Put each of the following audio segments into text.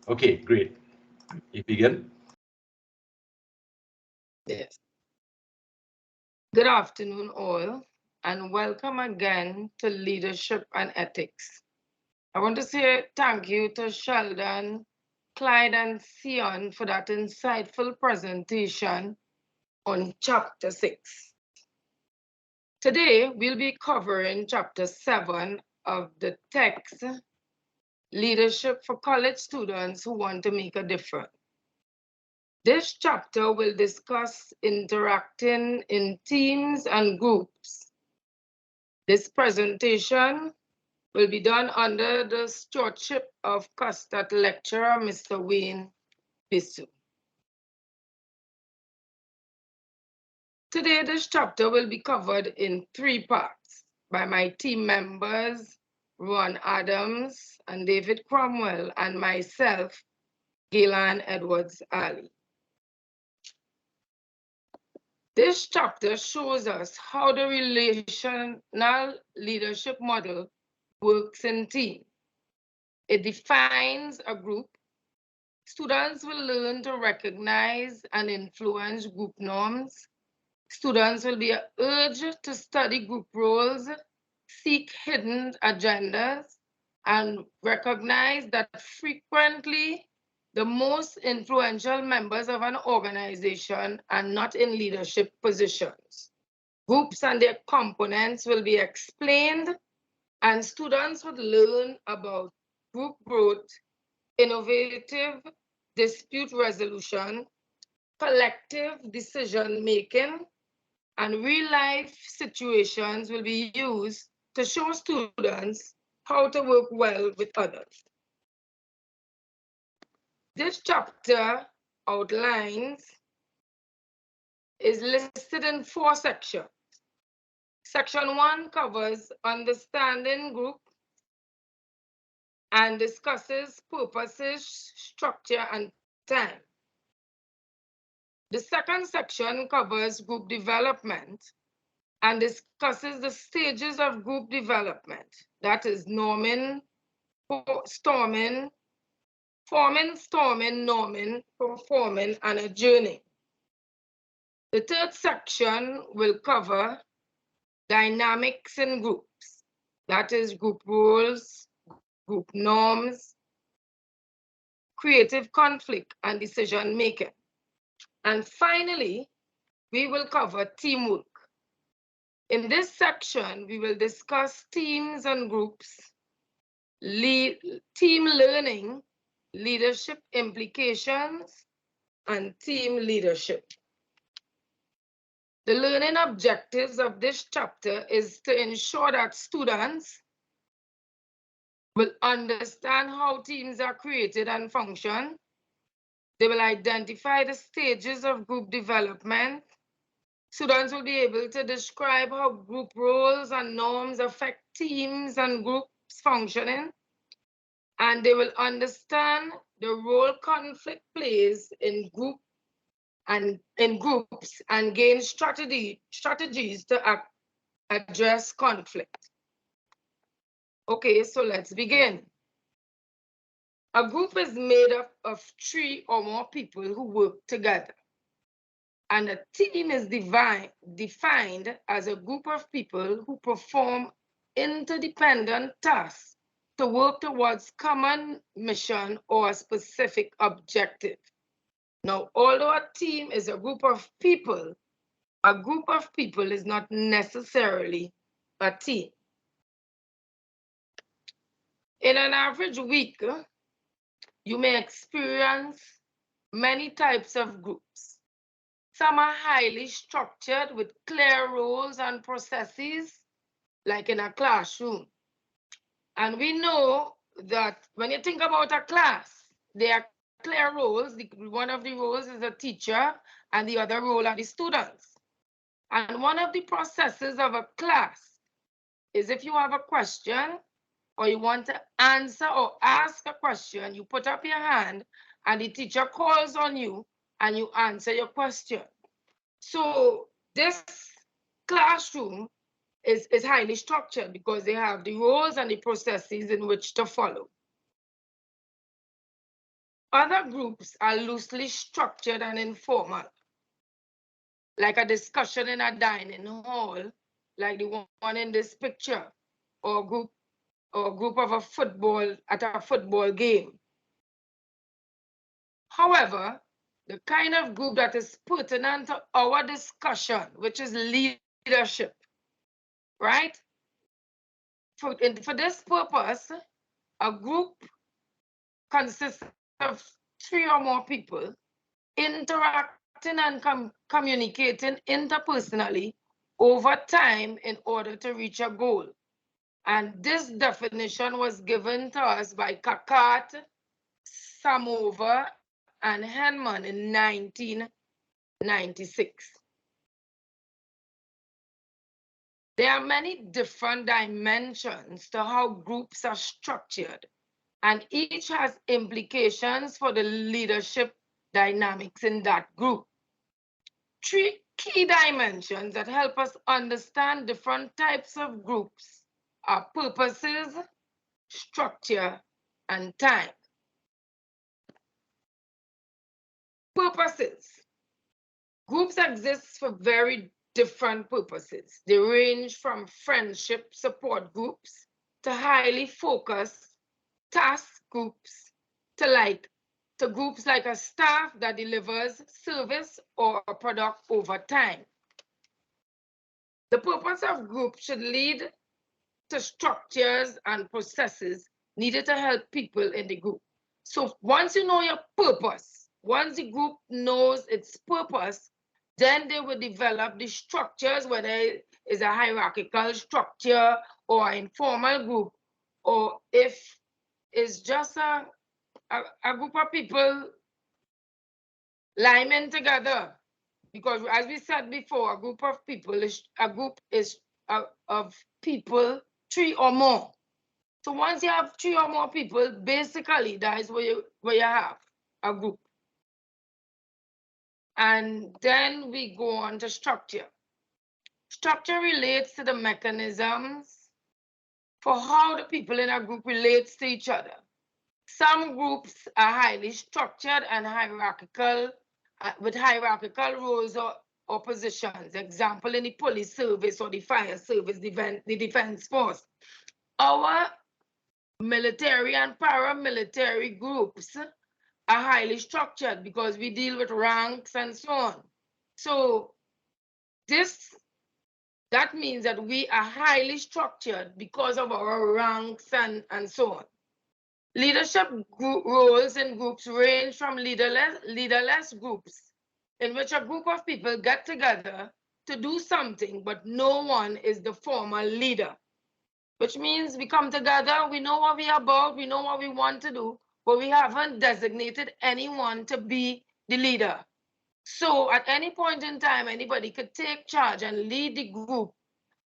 Okay, great. You begin. Yes. Good afternoon, all, and welcome again to Leadership and Ethics. I want to say thank you to Sheldon, Clyde, and Sion for that insightful presentation on Chapter 6. Today, we'll be covering Chapter 7 of the text, Leadership for College Students Who Want to Make a Difference. This chapter will discuss interacting in teams and groups. This presentation will be done under the stewardship of Custard lecturer, Mr. Wayne BUSI. Today, this chapter will be covered in 3 parts by my team members, Ron Adams and David Cromwell, and myself, Gaylan Edwards Ali. This chapter shows us how the relational leadership model works in teams. It defines a group. Students will learn to recognize and influence group norms. Students will be urged to study group roles, seek hidden agendas, and recognize that frequently the most influential members of an organization are not in leadership positions. Groups and their components will be explained, and students would learn about group growth, innovative dispute resolution, collective decision-making, and real-life situations will be used to show students how to work well with others. This chapter outlines is listed in 4 sections. Section 1 covers understanding group and discusses purposes, structure, and time. The second section covers group development and discusses the stages of group development. That is norming, storming, forming, storming, norming, performing, and adjourning. The third section will cover dynamics in groups. That is group rules, group norms, creative conflict, and decision making. And finally, we will cover teamwork. In this section, we will discuss teams and groups, team learning, leadership implications, and team leadership. The learning objectives of this chapter is to ensure that students will understand how teams are created and function. They will identify the stages of group development. Students will be able to describe how group roles and norms affect teams and groups functioning. And they will understand the role conflict plays in groups and gain strategies to address conflict. Okay, so let's begin. A group is made up of 3 or more people who work together. And a team is defined as a group of people who perform interdependent tasks to work towards common mission or a specific objective. Now, although a team is a group of people is not necessarily a team. In an average week, you may experience many types of groups. Some are highly structured with clear roles and processes, like in a classroom. And we know that when you think about a class, there are clear roles. One of the roles is a teacher, and the other role are the students. And one of the processes of a class is if you have a question or you want to answer or ask a question, you put up your hand and the teacher calls on you and you answer your question. So this classroom is highly structured because they have the roles and the processes in which to follow. Other groups are loosely structured and informal, like a discussion in a dining hall, like the one in this picture, or a group of a football at a football game. However, the kind of group that is pertinent to our discussion, which is leadership, right? For this purpose, a group consists of 3 or more people interacting and communicating interpersonally over time in order to reach a goal. And this definition was given to us by Kakat, Samover, and Henman in 1996. There are many different dimensions to how groups are structured, and each has implications for the leadership dynamics in that group. 3 key dimensions that help us understand different types of groups are purposes, structure, and time. Purposes. Groups exist for very different purposes. They range from friendship support groups to highly focused task groups to groups like a staff that delivers service or a product over time. The purpose of groups should lead to structures and processes needed to help people in the group. So once you know your purpose, once the group knows its purpose, then they will develop the structures, whether it is a hierarchical structure or an informal group, or if it's just a group of people liming together. Because as we said before, a group of people is of people 3 or more. So once you have 3 or more people, basically that is where you have a group. And then we go on to structure. Structure relates to the mechanisms for how the people in a group relates to each other. Some groups are highly structured and hierarchical, with hierarchical roles or positions. Example, in the police service or the fire service, the defense force. Our military and paramilitary groups are highly structured because we deal with ranks and so on. So that means that we are highly structured because of our ranks and so on. Leadership roles in groups range from leaderless groups, in which a group of people get together to do something, but no one is the formal leader. Which means we come together, we know what we're about, we know what we want to do, but we haven't designated anyone to be the leader. So at any point in time, anybody could take charge and lead the group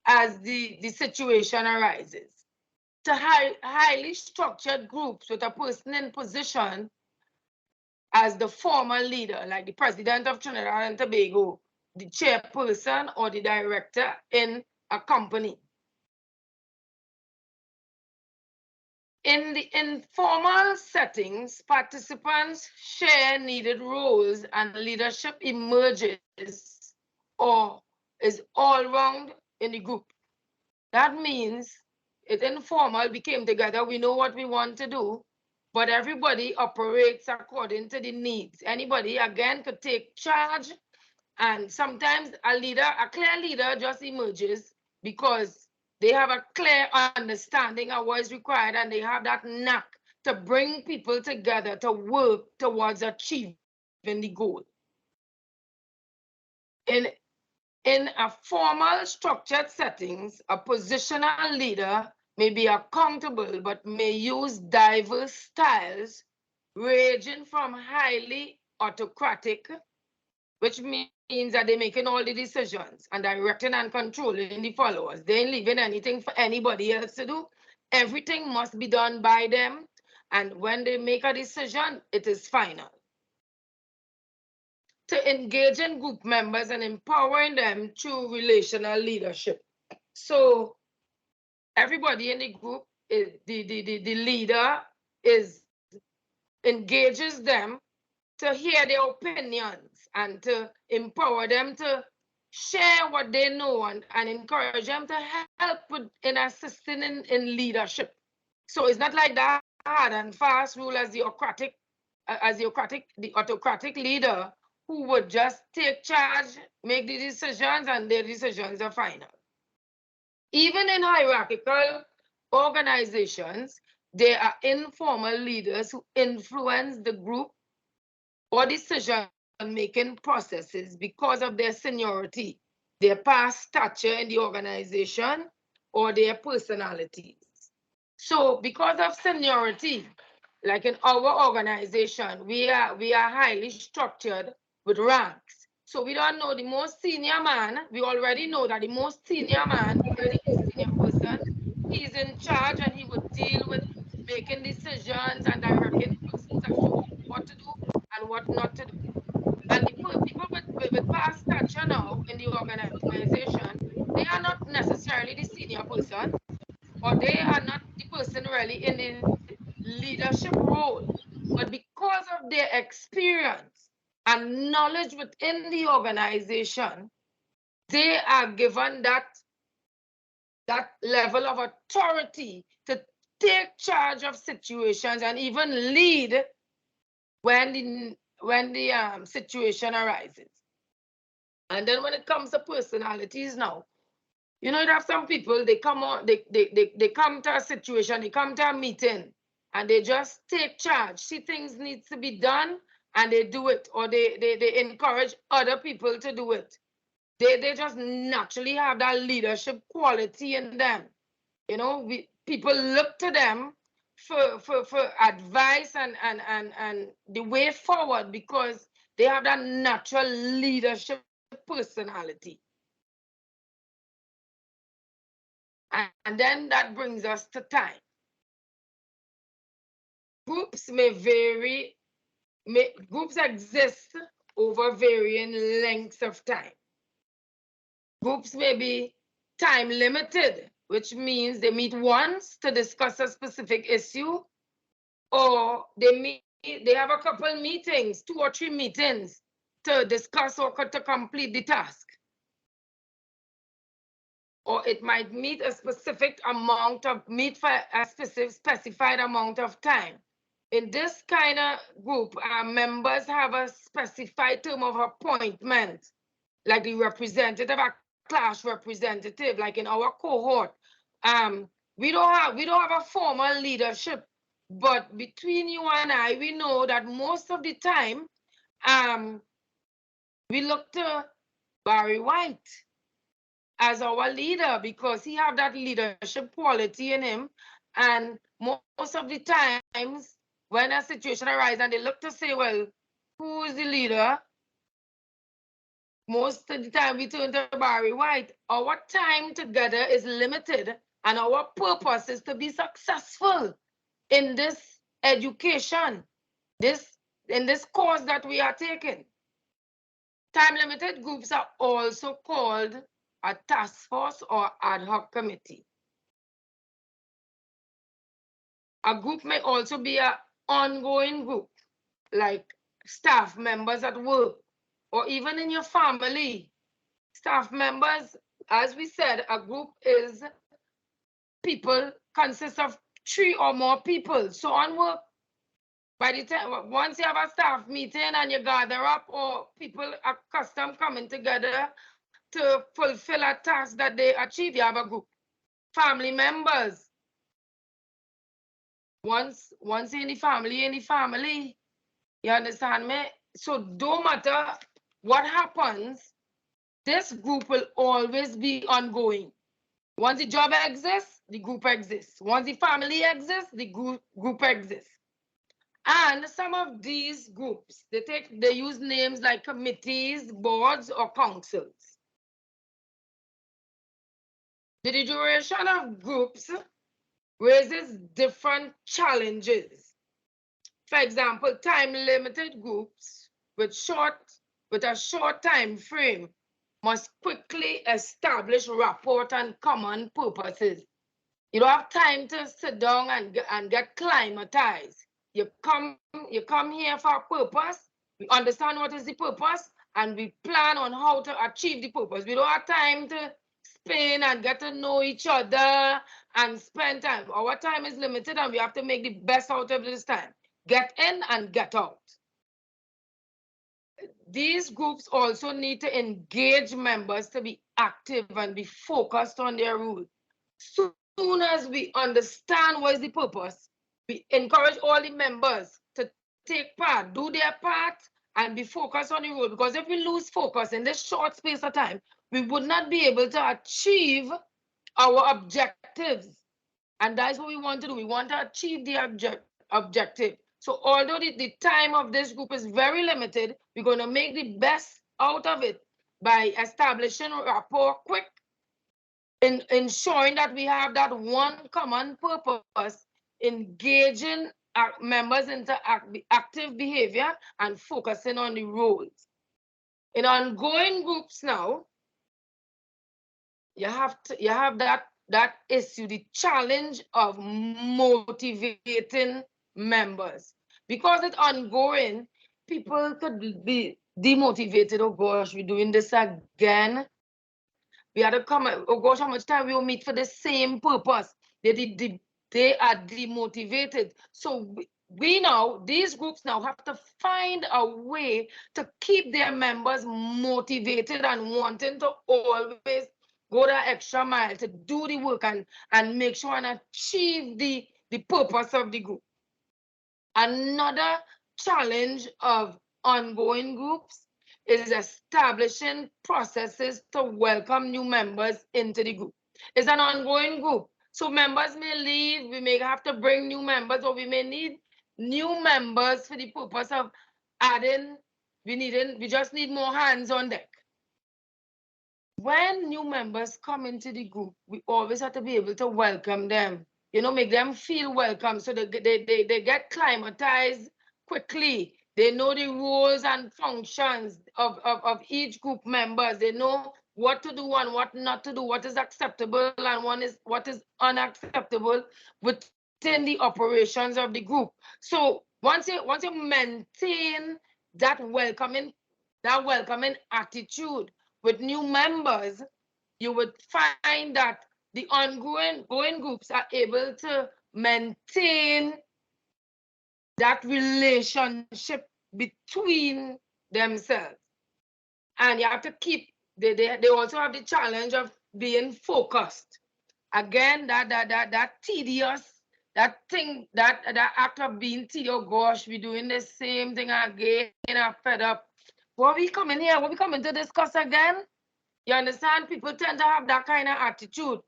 as the situation arises. To highly structured groups with a person in position as the formal leader, like the president of Trinidad and Tobago, the chairperson or the director in a company. In the informal settings, participants share needed roles and leadership emerges or is all round in the group. That means it's informal, we came together, we know what we want to do, but everybody operates according to the needs. Anybody, again, could take charge, and sometimes a clear leader just emerges because they have a clear understanding of what is required, and they have that knack to bring people together to work towards achieving the goal. In a formal structured settings, a positional leader may be accountable but may use diverse styles ranging from highly autocratic, which means that they're making all the decisions and directing and controlling the followers. They ain't leaving anything for anybody else to do. Everything must be done by them. And when they make a decision, it is final. To engage in group members and empowering them through relational leadership. So everybody in the group, the leader is engages them to hear their opinions and to empower them to share what they know and encourage them to help with in assisting in leadership. So it's not like that hard and fast rule as the autocratic leader who would just take charge, make the decisions, and their decisions are final. Even in hierarchical organizations, there are informal leaders who influence the group or decision-making processes because of their seniority, their past stature in the organization, or their personalities. So because of seniority, like in our organization, we are highly structured with ranks. So we don't know the most senior man. We already know that the most senior man, the most senior person, he's in charge and he would deal with making decisions and directing persons as to what to do and what not to do. And the people with past stature now in the organization, they are not necessarily the senior person, or they are not the person really in the leadership role. But because of their experience and knowledge within the organization, they are given that level of authority to take charge of situations and even lead when the situation arises. And then when it comes to personalities now, you know, you have some people, they come on, they come to a situation, they come to a meeting, and they just take charge, see things needs to be done, and they do it, or they encourage other people to do it. They just naturally have that leadership quality in them. You know, people look to them for advice and the way forward because they have that natural leadership personality. And then that brings us to time. Groups groups exist over varying lengths of time. Groups may be time limited, which means they meet once to discuss a specific issue, or they have a couple meetings, 2 or 3 meetings to discuss or to complete the task. Or it might meet a specific amount of for a specified amount of time. In this kind of group, our members have a specified term of appointment, like the representative, a class representative, like in our cohort. We don't have a formal leadership, but between you and I, we know that most of the time, we look to Barry White as our leader because he have that leadership quality in him. And most of the times when a situation arises and they look to say, well, who is the leader? Most of the time we turn to Barry White. Our time together is limited and our purpose is to be successful in this education, in this course that we are taking. Time limited groups are also called a task force or ad hoc committee. A group may also be an ongoing group, like staff members at work, or even in your family. Staff members, as we said, a group is people, consists of 3 or more people. So on work, by the time, once you have a staff meeting and you gather up, or people are accustomed coming together to fulfill a task that they achieve, you have a group. Family members, once in the family, you understand me? So don't matter what happens, this group will always be ongoing. Once the job exists, the group exists. Once the family exists, the group exists. And some of these groups, they use names like committees, boards, or councils. The duration of groups raises different challenges. For example, time-limited groups with a short time frame must quickly establish rapport and common purposes. You don't have time to sit down and get climatized. you come here for a purpose. We understand what is the purpose, and we plan on how to achieve the purpose. We don't have time to spin and get to know each other and spend time. Our time is limited, and we have to make the best out of this time. Get in and get out. These groups also need to engage members to be active and be focused on their role. Soon as we understand what is the purpose, we encourage all the members to take part, do their part, and be focused on the role. Because if we lose focus in this short space of time, we would not be able to achieve our objectives. And that's what we want to do. We want to achieve the objective. So although the time of this group is very limited, we're going to make the best out of it by establishing rapport quick, in ensuring that we have that one common purpose, engaging our members into active behavior and focusing on the roles. In ongoing groups now, you have that issue, the challenge of motivating members. Because it's ongoing, people could be demotivated. Oh gosh, we're doing this again. We had to come, oh gosh, how much time we will meet for the same purpose. They are demotivated. So we now, these groups now have to find a way to keep their members motivated and wanting to always go that extra mile to do the work and make sure and achieve the purpose of the group. Another challenge of ongoing groups is establishing processes to welcome new members into the group. It's an ongoing group, so members may leave, we may have to bring new members, or we may need new members for the purpose of adding, we just need more hands on deck. When new members come into the group, we always have to be able to welcome them, make them feel welcome, so they get climatized quickly. They know the roles and functions of each group members. They know what to do and what not to do, what is acceptable and what is unacceptable within the operations of the group. So once you maintain that welcoming attitude with new members, you would find that the ongoing groups are able to maintain that relationship between themselves. And you have to keep, they also have the challenge of being focused. Again, that tedious, that act of being tedious. Oh gosh, we're doing the same thing again. I'm fed up. What we coming here? What we coming to discuss again? You understand? People tend to have that kind of attitude.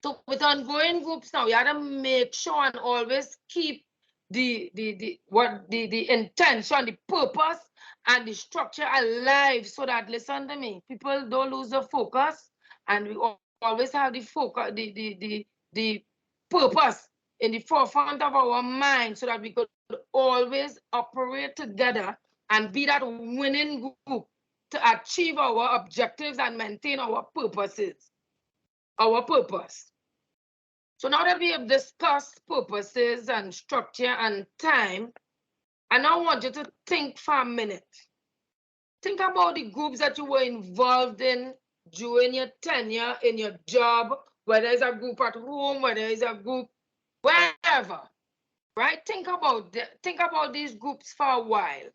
So with ongoing groups now, you have to make sure and always keep the intention, the purpose, and the structure alive, so that, listen to me, people don't lose the focus, and we always have the focus, the purpose in the forefront of our mind, so that we could always operate together and be that winning group to achieve our objectives and maintain our purposes, our purpose. So now that we have discussed purposes and structure and time, I now want you to think for a minute. Think about the groups that you were involved in during your tenure in your job, whether it's a group at home, whether it's a group wherever, right? Think about these groups for a while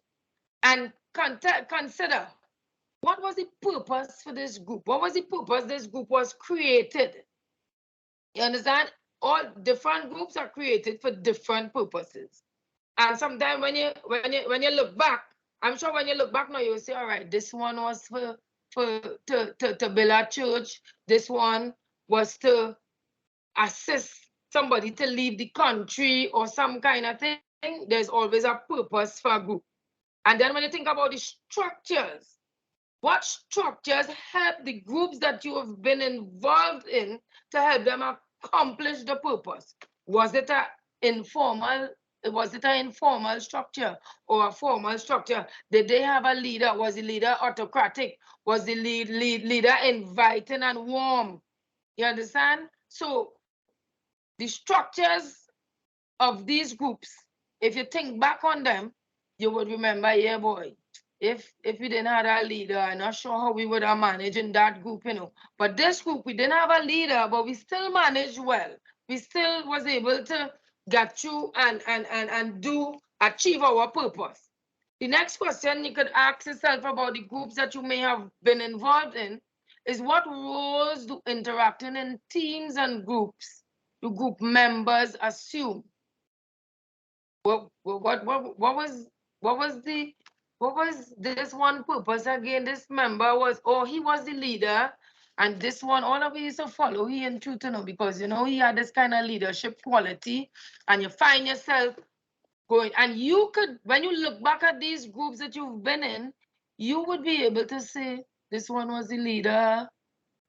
and consider, what was the purpose for this group? What was the purpose this group was created? You understand? All different groups are created for different purposes. And sometimes when you look back, I'm sure when you look back now, you will say, all right, this one was to build a church. This one was to assist somebody to leave the country or some kind of thing. There's always a purpose for a group. And then when you think about the structures, what structures help the groups that you have been involved in to help them accomplish the purpose? Was it an informal structure or a formal structure? Did they have a leader? Was the leader autocratic? Was the leader inviting and warm? You understand? So the structures of these groups if you think back on them, you would remember, yeah, boy, if we didn't have a leader, I'm not sure how we would have managed in that group, you know. But this group, we didn't have a leader, but we still managed well. We still was able to get through and achieve our purpose. The next question you could ask yourself about the groups that you may have been involved in is, what roles do interacting in teams and groups do group members assume? What was this one purpose again? This member was, oh, he was the leader, and this one, all of you used to follow he in truth, you know, because you know he had this kind of leadership quality, and you find yourself going, and you could, when you look back at these groups that you've been in, you would be able to say, this one was the leader,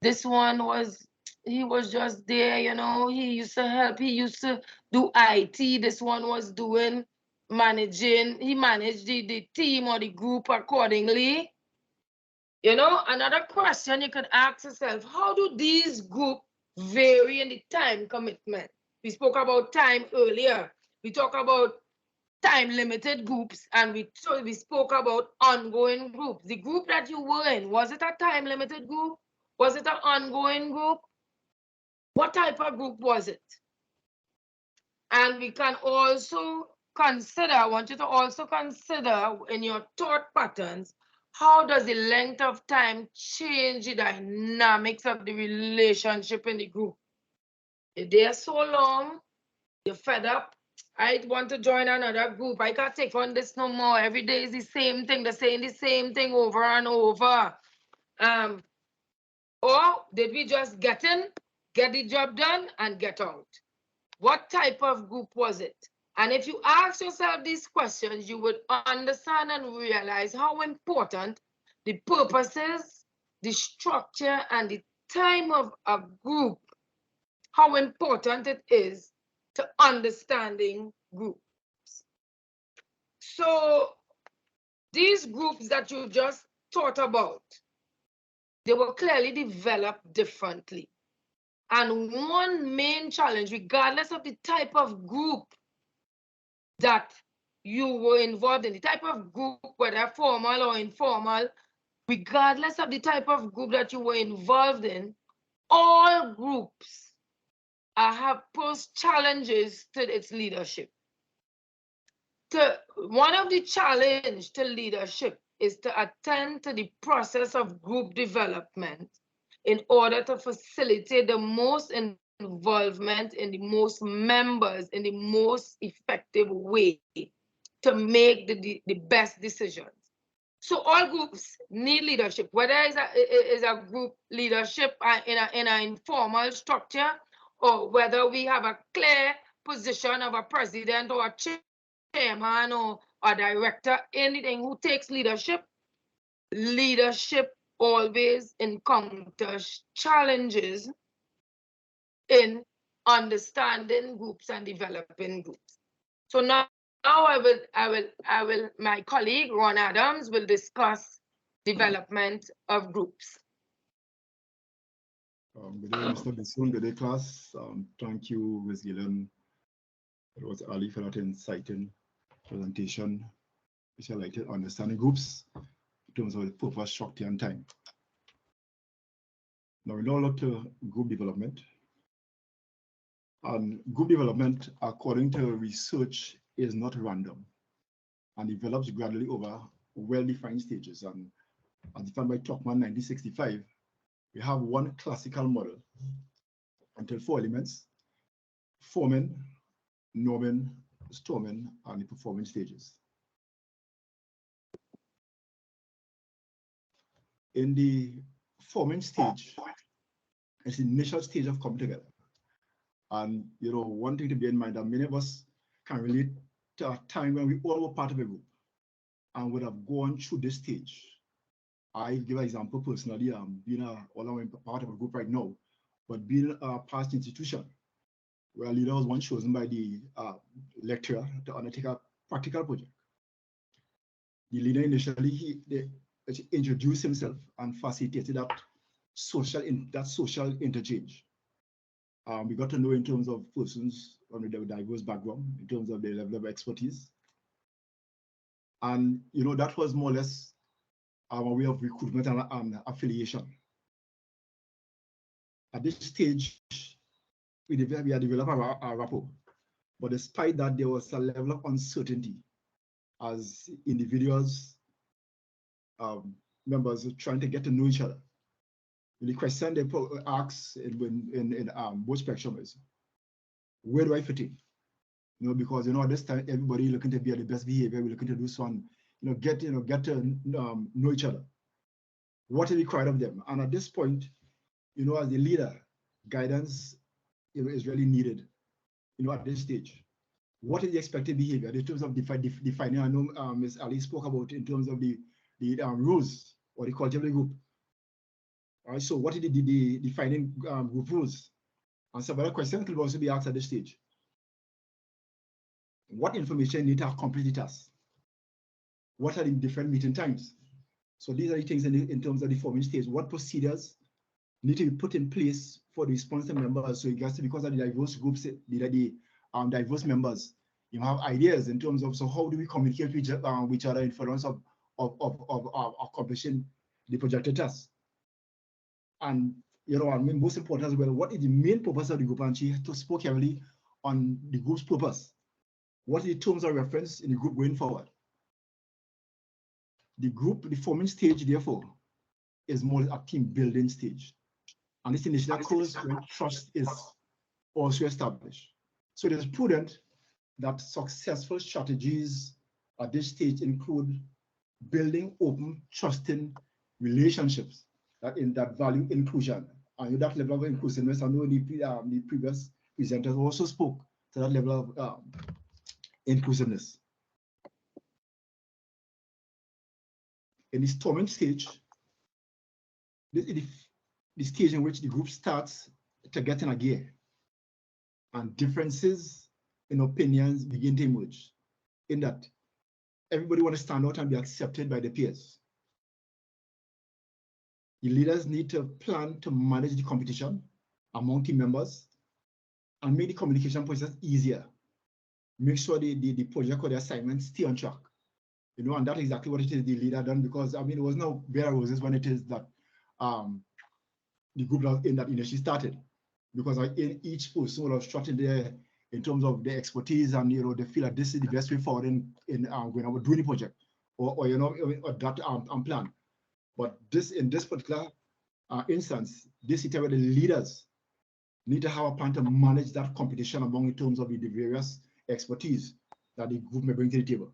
this one was, he was just there, you know, he used to help, he used to do IT, this one was doing managing, he managed the team or the group accordingly. You know, another question you could ask yourself, how do these groups vary in the time commitment? We spoke about time earlier. We talked about time limited groups, and we spoke about ongoing groups. The group that you were in, was it a time limited group? Was it an ongoing group? What type of group was it? And we can also consider, I want you to also consider in your thought patterns, how does the length of time change the dynamics of the relationship in the group? If they are so long, you're fed up, I want to join another group, I can't take on this no more. Every day is the same thing, they're saying the same thing over and over. Or did we just get in, get the job done, and get out? What type of group was it? And if you ask yourself these questions, you would understand and realize how important the purposes, the structure, and the time of a group, how important it is to understanding groups. So these groups that you just thought about, they were clearly developed differently. And one main challenge, regardless of the type of group that you were involved in, the type of group, whether formal or informal, regardless of the type of group that you were involved in, all groups have posed challenges to its leadership. One of the challenges to leadership is to attend to the process of group development in order to facilitate the most involvement in the most members in the most effective way to make the best decisions. So all groups need leadership, whether it's a group leadership in an informal structure, or whether we have a clear position of a president or a chairman or a director, anything who takes leadership. Leadership always encounters challenges in understanding groups and developing groups. So now my colleague Ron Adams will discuss development of groups. Good day, Mr. Bissoon. Good day, class. Thank you, Ms. Gillen. It was Ali for that inciting presentation, which highlighted understanding groups in terms of the purpose, structure, and time. Now we now look to group development. And group development, according to research, is not random and develops gradually over well-defined stages. And as defined by Tuckman 1965, we have one classical model until 4 elements: forming, norming, storming, and the performing stages. In the forming stage, it's the initial stage of coming together. And you know, one thing to bear in mind that many of us can relate to a time when we all were part of a group and would have gone through this stage. I give an example personally, being part of a group right now, but being a past institution where a leader was once chosen by the lecturer to undertake a practical project. The leader initially he introduced himself and facilitated that social interchange. We got to know in terms of persons with a diverse background, in terms of their level of expertise. And, you know, that was more or less our way of recruitment and affiliation. At this stage, we had developed our rapport. But despite that, there was a level of uncertainty as individuals, members trying to get to know each other. The question they ask in both spectrum is, where do I fit in? You know, because you know at this time everybody looking to be at the best behavior. We're looking to do some, get to know each other. What is required of them? And at this point, you know, as the leader, guidance, is really needed. You know, at this stage, what is the expected behavior in terms of defining? I know Ms. Ali spoke about in terms of the rules or the culture of the group. All right, so what is the defining group rules? And some other questions could also be asked at this stage. What information need to accomplish the task? What are the different meeting times? So these are the things in terms of the forming stage. What procedures need to be put in place for the responsive members? So because of the diverse groups, the diverse members, you have ideas in terms of, so how do we communicate with each other in furtherance of accomplishing the projected task? And you know, I mean, most important as well, what is the main purpose of the group? And she spoke heavily on the group's purpose. What are the terms of reference in the group going forward? The group, the forming stage, therefore, is more a team building stage. And this initially occurs when trust is also established. So it is prudent that successful strategies at this stage include building open, trusting relationships that value inclusion. And that level of inclusiveness, I know the previous presenters also spoke to that level of inclusiveness. In this forming stage, this is the stage in which the group starts to get in a gear and differences in opinions begin to emerge, in that everybody wants to stand out and be accepted by the peers. The leaders need to plan to manage the competition among team members and make the communication process easier. Make sure the project or the assignment stay on track. You know, and that's exactly what it is the leader done, because I mean, it was no bare roses when it is that the group that initially started, because in each person will have structured there in terms of their expertise, and you know, they feel that this is the best way forward in when I would do the project or you know, or that plan. But in this particular instance, this is where the leaders need to have a plan to manage that competition among in terms of the various expertise that the group may bring to the table.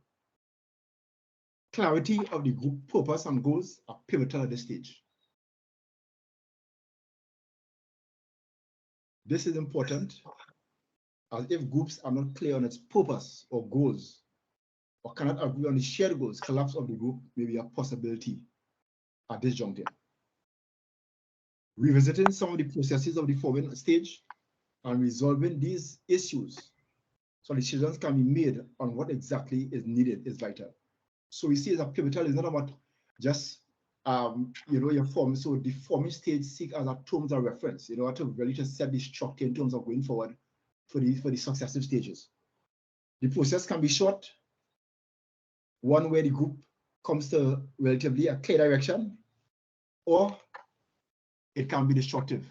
Clarity of the group purpose and goals are pivotal at this stage. This is important, as if groups are not clear on its purpose or goals, or cannot agree on the shared goals, collapse of the group may be a possibility at this juncture. Revisiting some of the processes of the forming stage and resolving these issues so decisions can be made on what exactly is needed is vital. So we see as a pivotal is not about just you know, your form. So the forming stage seek as a terms of reference, you know, to really just set the structure in terms of going forward for the successive stages. The process can be short, one where the group comes to relatively a clear direction, or it can be destructive.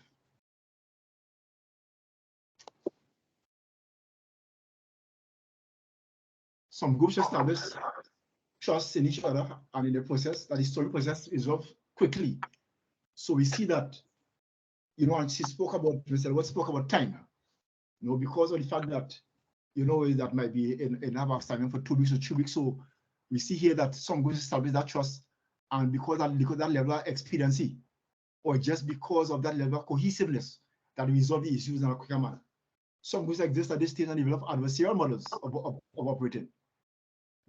Some groups establish trust in each other, and in the process, that the story process is resolved quickly. So we see that, you know, and she spoke about, Mr. What spoke about time, you know, because of the fact that, you know, that might be in have assignment for 2 weeks or 3 weeks. So we see here that some groups establish that trust, and because that level of expediency, or just because of that level of cohesiveness, that we resolve the issues in a quicker manner. Some groups exist at this stage and develop adversarial models of operating.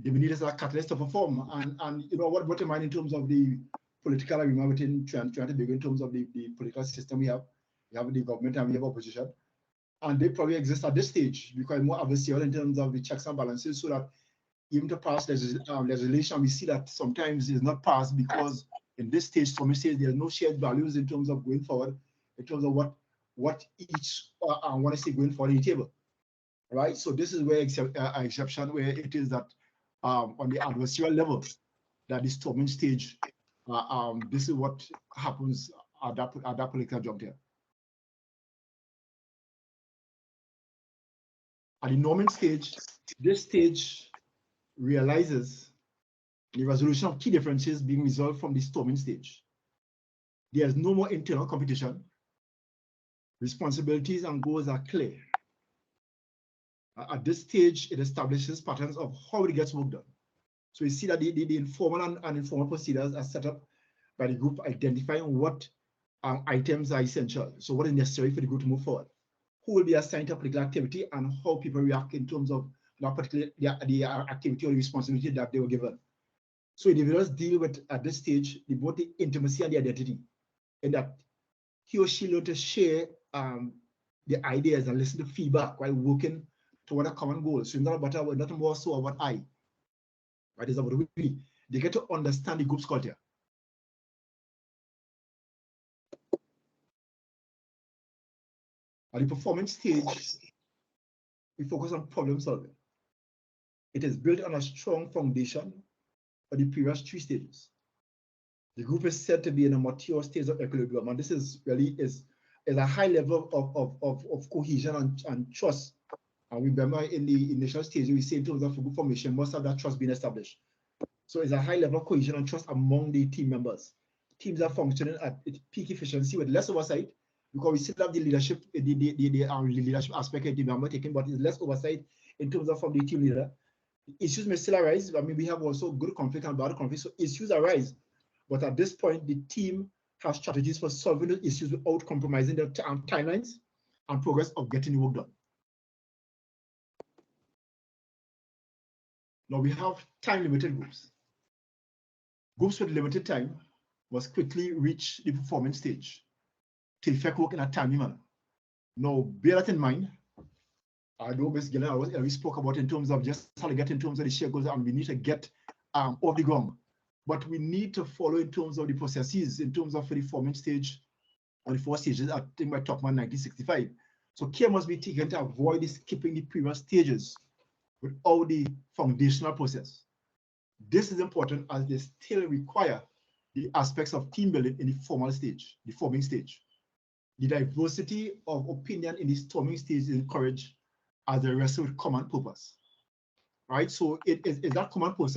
They need as a catalyst to perform, and you know what brought to mind in terms of the political agreement within trying to begin in terms of the political system we have the government and we have opposition, and they probably exist at this stage because more adversarial in terms of the checks and balances, so that even to pass legislation, we see that sometimes it's not passed because in this stage, some say there's no shared values in terms of going forward, in terms of what what each want to see going forward in the table, right? So this is where exception where it is that on the adversarial level, that this storming stage, this is what happens at that particular juncture. At the norming stage, this stage realizes the resolution of key differences being resolved from the storming stage. There's no more internal competition. Responsibilities and goals are clear. At this stage, it establishes patterns of how it gets work done. So you see that the informal and informal procedures are set up by the group, identifying what items are essential. So what is necessary for the group to move forward? Who will be assigned to a particular activity and how people react in terms of that particular the activity or the responsibility that they were given. So individuals deal with, at this stage, both the intimacy and the identity, in that he or she learn to share the ideas and listen to feedback while working toward a common goal. So it's not about not more so about I, right? It's about we. They get to understand the group's culture. At the performance stage, we focus on problem solving. It is built on a strong foundation for the previous 3 stages. The group is said to be in a mature state of equilibrium, and this is really is a high level of cohesion and trust. And remember, in the initial stage, we say in terms of group formation, most of that trust being established. So it's a high level of cohesion and trust among the team members. Teams are functioning at peak efficiency with less oversight, because we still have the leadership, the leadership aspect of the member taking, but it's less oversight in terms of from the team leader. Issues may still arise. I mean, we have also good conflict and bad conflict, so issues arise. But at this point, the team has strategies for solving the issues without compromising their timelines and progress of getting the work done. Now we have time-limited groups. Groups with limited time must quickly reach the performance stage to effect work in a timely manner. Now, bear that in mind. I know Ms. Gillen we spoke about in terms of just how to get in terms of the share goals, and we need to get off the ground. But we need to follow in terms of the processes, in terms of the forming stage on the 4 stages, I think by Tuckman 1965. So care must be taken to avoid skipping the previous stages without the foundational process. This is important as they still require the aspects of team building in the formal stage, the forming stage. The diversity of opinion in the storming stage is encouraged as they wrestle with common purpose, right? So it is that common purpose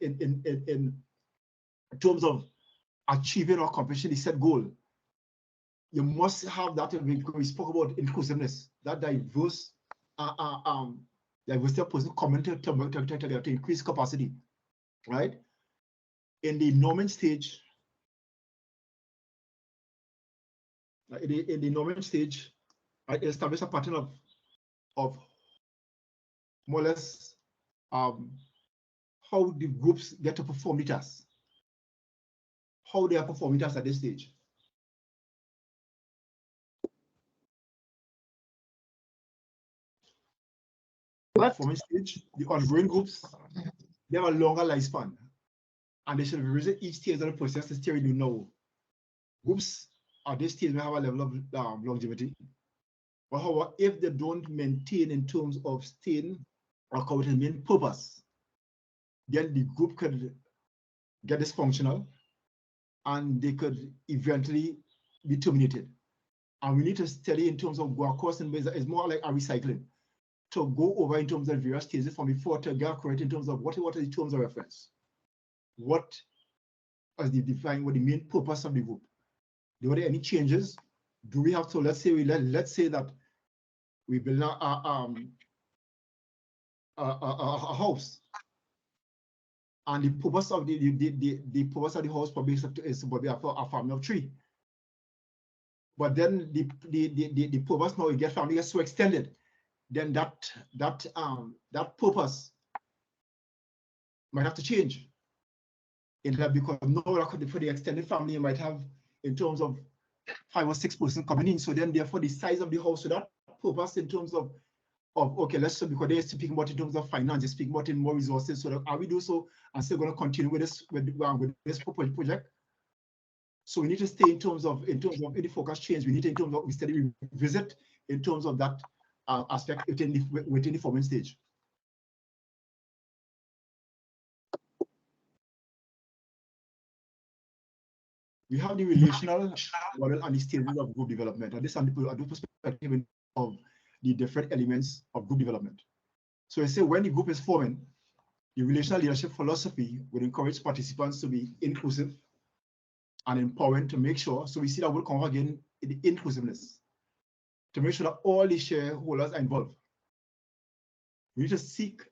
in terms of achieving or accomplishing the set goal. You must have that. We spoke about inclusiveness, that diverse diversity of person coming together to increase capacity, right? In the norming stage, I establish a pattern of more or less how the groups get to perform the tasks, how they are performing tasks at this stage. Performance stage, the ongoing groups, they have a longer lifespan, and they should revisit each stage of the process to steer you know. Groups at this stage may have a level of longevity. But however, if they don't maintain in terms of staying or according to the main purpose, then the group could get dysfunctional and they could eventually be terminated. And we need to study in terms of our course, and it's more like a recycling, to go over in terms of various stages from before to get correct in terms of what are the terms of reference, what is the define what the main purpose of the group. Were there any changes? Do we have to, let's say that we build a house, and the purpose of the purpose of the house probably is probably a family of 3. But then the purpose now, get family gets so extended, then that purpose might have to change. In that, because now for the extended family, you might have in terms of 5 or 6 persons coming in. So then therefore the size of the house, so that purpose in terms of okay, let's say, because they're speaking about in terms of finance, they're speaking about in more resources. So that, are we do so and still going to continue with this project? So we need to stay in terms of any focus change. We need to in terms of we steadily revisit in terms of that aspect within the forming stage. We have the relational model and the stages of group development, and this and the perspective of the different elements of group development. So I say when the group is forming, the relational leadership philosophy would encourage participants to be inclusive and empowering to make sure. So we see that we'll come again in the inclusiveness to make sure that all the shareholders are involved. We need to seek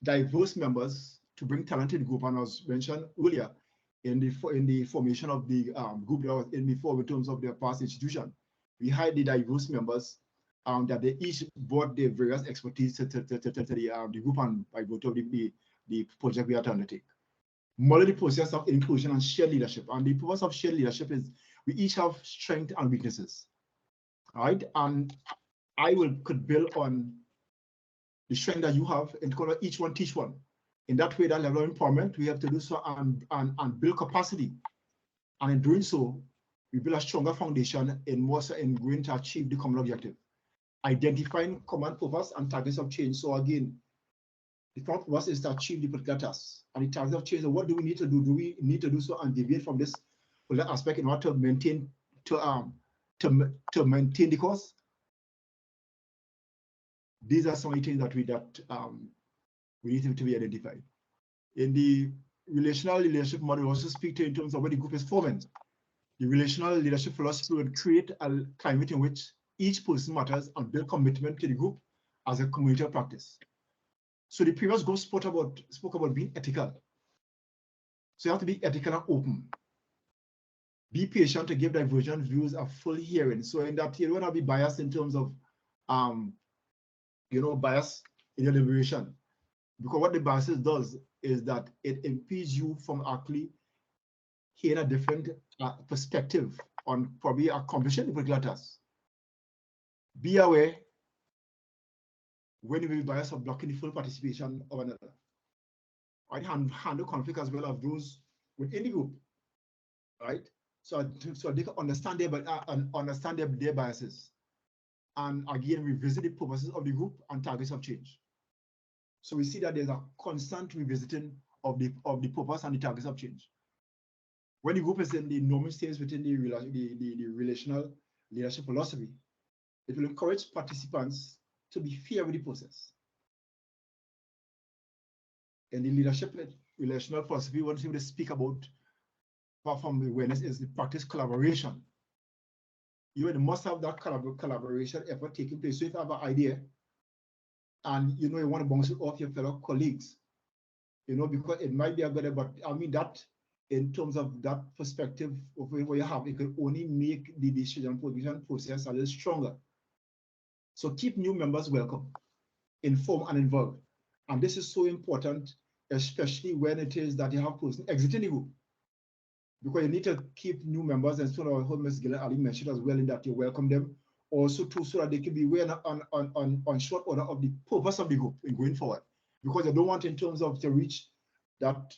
diverse members to bring talent to the group, and as mentioned earlier, in the formation of the group that was in before in terms of their past institution, we had the diverse members that they each brought their various expertise to the group and by virtue of the project we are to undertake. Model the process of inclusion and shared leadership. And the purpose of shared leadership is we each have strengths and weaknesses. All right. And I could build on the strength that you have and each one teach one. In that way, that level of empowerment, we have to do so and build capacity. And in doing so, we build a stronger foundation in going to achieve the common objective. Identifying common purpose and targets of change. So again, the front purpose is to achieve the particular task. And the targets of change, so what do we need to do? Do we need to do so and deviate from this aspect in order to maintain maintain the course? These are some of the things that we need to be identified. In the relational leadership model, we also speak to in terms of what the group is forming. The relational leadership philosophy would create a climate in which each person matters and build commitment to the group as a community of practice. So the previous group spoke about being ethical. So you have to be ethical and open. Be patient to give divergent views a full hearing. So in that you don't want to be biased in terms of bias in your deliberation. Because what the biases does is that it impedes you from actually hearing a different perspective on probably accomplishing the particular task. Be aware when you will be biased of blocking the full participation of another. Right? Handle conflict as well as those within the group. Right? So they can understand their biases. And again, revisit the purposes of the group and targets of change. So we see that there's a constant revisiting of the purpose and the targets of change. When the group is in the normal stage within the relational leadership philosophy, it will encourage participants to be fair with the process. In the leadership relational philosophy, one thing to speak about, apart from the awareness, is the practice collaboration. You must have that collaboration effort taking place. So if you have an idea and you want to bounce it off your fellow colleagues, because it might be a good, but I mean that in terms of that perspective of where you have, it can only make the decision process a little stronger. So keep new members welcome, informed and involved. And this is so important, especially when it is that you have person exiting the group. Because you need to keep new members, and so how Ms. Gillen Ali mentioned as well, in that you welcome them also too, so that they can be aware on short order of the purpose of the group in going forward. Because you don't want in terms of to reach that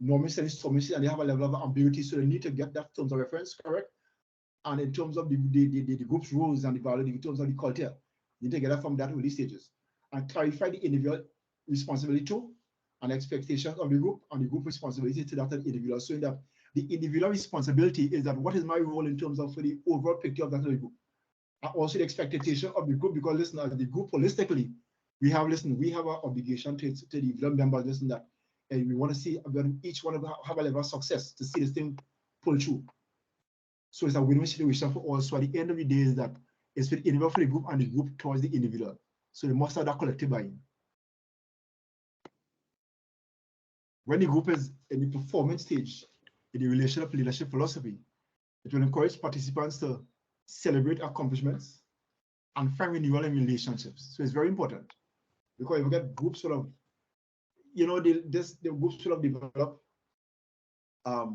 normal submission and they have a level of ambiguity, so they need to get that terms of reference correct. And in terms of the group's rules and the value, in terms of the culture, you need to get that from that early stages and clarify the individual responsibility to and expectations of the group and the group responsibility to that individual. So in that the individual responsibility is that what is my role in terms of the overall picture of that group, and also the expectation of the group, because listen, as the group holistically, we have an obligation to the individual members, listen, that and we want to see each one of them have a level of success to see this thing pull through. So it's a win-win situation for all. So at the end of the day, is that it's for the individual, for the group, and the group towards the individual. So they must have that collective buy-in. When the group is in the performance stage, in the relational leadership philosophy, it will encourage participants to celebrate accomplishments and find renewal in relationships. So it's very important, because if you get groups sort of, the groups sort of develop, I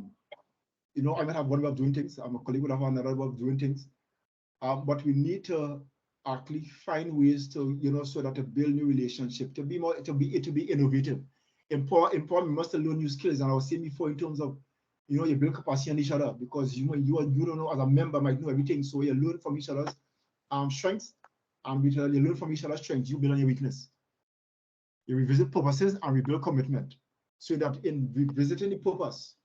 might have one way of doing things, my colleague would have another way of doing things, but we need to actually find ways to, so that to build new relationship, to be innovative, empower members to learn new skills. And I was saying before in terms of you build capacity on each other, because you don't know, as a member might know everything, so you learn from each other's strengths, and you learn from each other's strengths, you build on your weakness. You revisit purposes and rebuild commitment, so that in revisiting the purpose,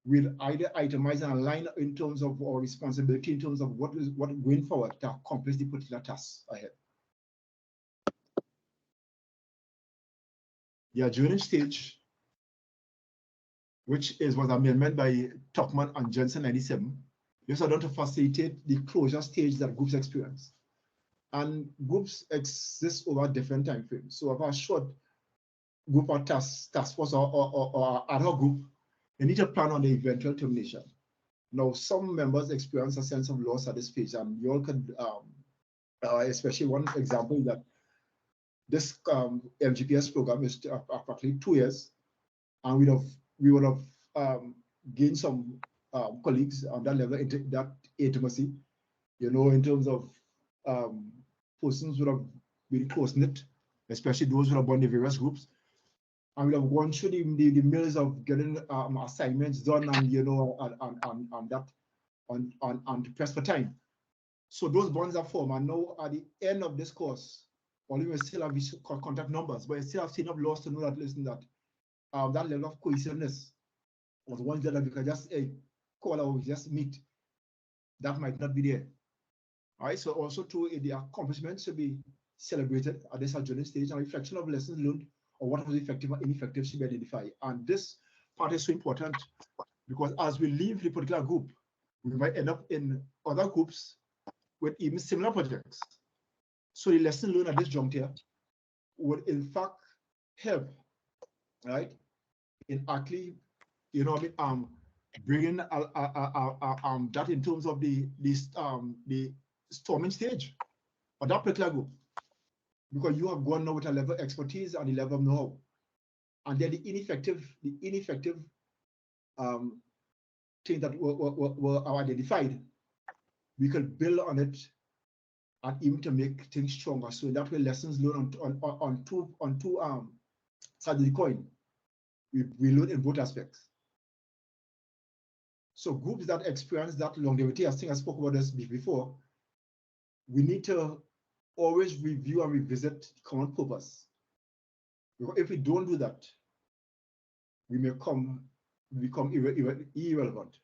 we'll either itemize and align in terms of our responsibility, in terms of what going forward to accomplish the particular task ahead. The adjourning stage, which was amendment by Tuckman and Johnson 97, is done to facilitate the closure stage that groups experience. And groups exist over different time frames. So if a short group or task force or ad hoc group, they need to plan on the eventual termination. Now, some members experience a sense of loss at this phase, and you all could, especially one example is that this MGPS program is approximately 2 years, and we would have gained some colleagues on that level, that intimacy, in terms of persons who have been close-knit, especially those who have born in various groups. And we have gone through the mills of getting assignments done, and and to press for time. So those bonds are formed, and now at the end of this course, only we still have these contact numbers, but you still have enough loss to know that, listen, that that level of cohesiveness was one that we can just call or just meet. That might not be there. All right, so also too, the accomplishments should be celebrated at this adjourning stage, and reflection of lessons learned or what was effective or ineffective should be identified. And this part is so important, because as we leave the particular group, we might end up in other groups with even similar projects. So the lesson learned at this juncture would in fact help, right, in actually, bringing that in terms of the storming stage of that particular group, because you have gone now with a level of expertise and the level of know-how, and then the ineffective things that were identified, we could build on it and even to make things stronger. So that way, lessons learned on two sides of the coin, we learn in both aspects. So groups that experience that longevity, I think I spoke about this before, we need to always review and revisit the common purpose. Because if we don't do that, we may become irrelevant.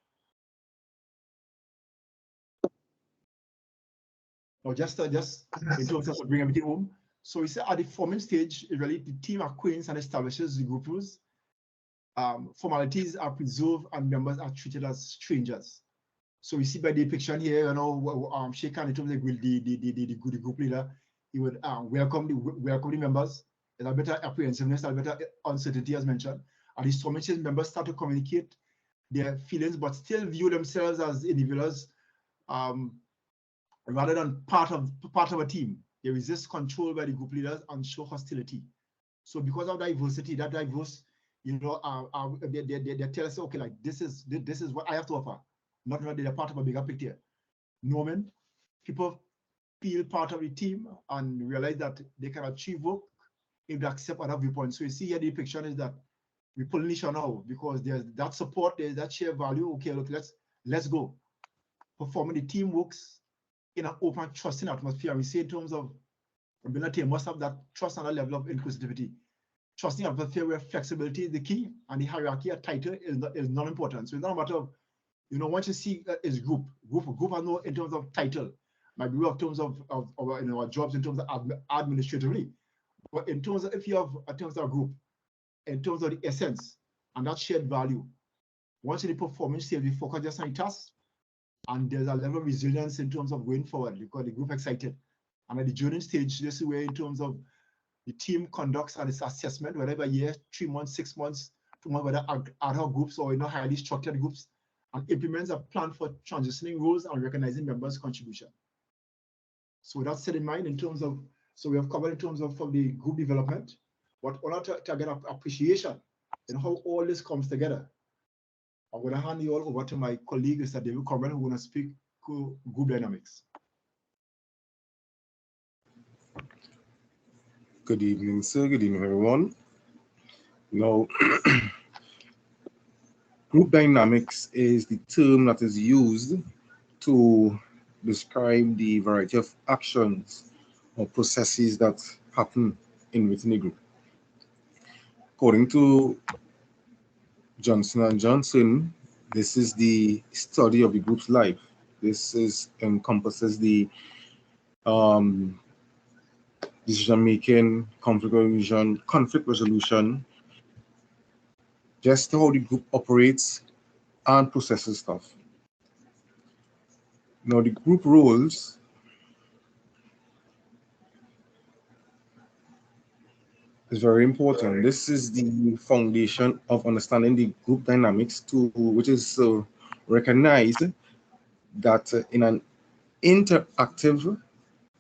Now, just in terms of bring everything home. So we say at the forming stage, really the team acquaints and establishes the group rules. Formalities are preserved and members are treated as strangers. So we see by the depiction here, shake hand in terms of the group leader. He would welcome the members. There's a better apprehensiveness, a better uncertainty, as mentioned. And the storming stage members start to communicate their feelings, but still view themselves as individuals, rather than part of a team. They resist control by the group leaders and show hostility. So because of diversity, that diverse, they tell us, okay, like this is what I have to offer. Not that they're part of a bigger picture. Norman, people feel part of the team and realize that they can achieve work if they accept other viewpoints. So you see here the picture is that we pull each other now because there's that support, there's that shared value. Okay, look, let's go. Performing the team works in an open, trusting atmosphere. We say in terms of building a team must have that trust and a level of inclusivity. Trusting atmosphere where flexibility is the key, and the hierarchy or title is not important. So it's not a matter of, once you see is group are no in terms of title, might be in terms of our jobs in terms of administratively, but in terms of if you have in terms of a group, in terms of the essence and that shared value, once in the performance stage, we focus just on the tasks, and there's a level of resilience in terms of going forward because the group excited. And at the journey stage, this is where in terms of the team conducts and its assessment, whatever year, 3 months, 6 months, 2 months, whether ad hoc groups or highly structured groups, and implements a plan for transitioning roles and recognizing members' contribution. So that's set in mind in terms of, so we have covered in terms of the group development, but in order to get appreciation in how all this comes together, I'm going to hand you all over to my colleague, Mr. David Corman, who is going to speak to group dynamics. Good evening, sir. Good evening, everyone. Now, group dynamics is the term that is used to describe the variety of actions or processes that happen within a group. According to Johnson & Johnson, this is the study of the group's life. This encompasses the decision-making, conflict resolution, just how the group operates and processes stuff. Now, the group roles is very important. This is the foundation of understanding the group dynamics, which is recognized that in an interactive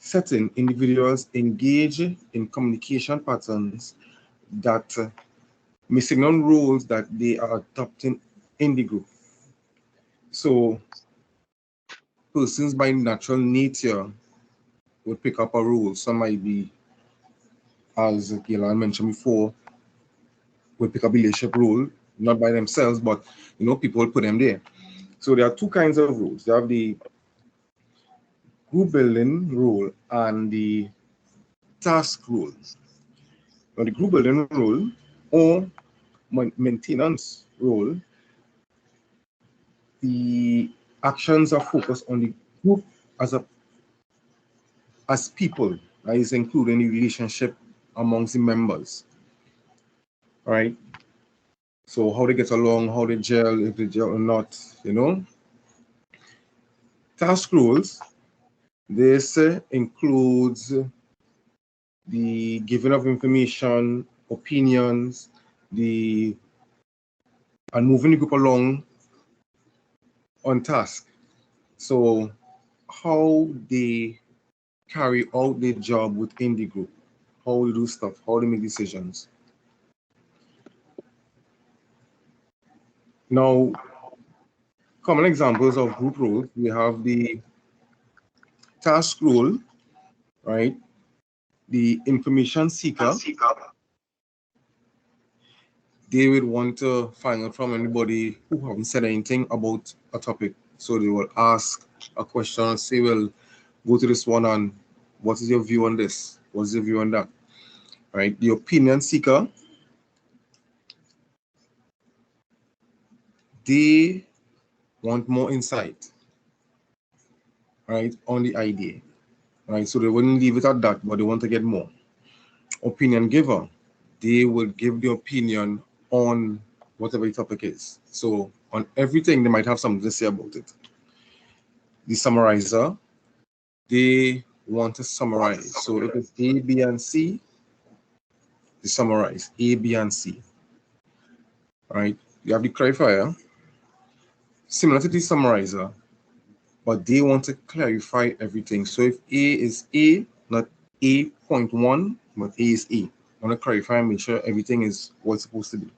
setting, individuals engage in communication patterns that may signal roles that they are adopting in the group. So persons by natural nature would pick up a role. Some might be, as Gila mentioned before, would pick up a leadership role, not by themselves, but people put them there. So there are two kinds of roles. They have the group building role and the task role. Now the group building role or maintenance role, the actions are focused on the group as people, right? It's including the relationship amongst the members, right? So how they get along, how they gel, if they gel or not, Task roles, this includes the giving of information, opinions, and moving the group along on task. So how they carry out their job within the group, how they do stuff, how they make decisions. Now, common examples of group roles, we have the task role, right? The information seeker, they would want to find out from anybody who haven't said anything about a topic. So they will ask a question and say, well, go to this one and what is your view on this? What's your view on that? Right? The opinion seeker, they want more insight, right, on the idea, right? So they wouldn't leave it at that, but they want to get more. Opinion giver, they will give the opinion on whatever the topic is. So on everything, they might have something to say about it. The summarizer, they want to summarize. So if it's A, B, and C, they summarize A, B, and C. All right. You have the clarifier, similar to the summarizer, but they want to clarify everything. So if A is A, not A.1, but A is A. I want to clarify and make sure everything is what it's supposed to be.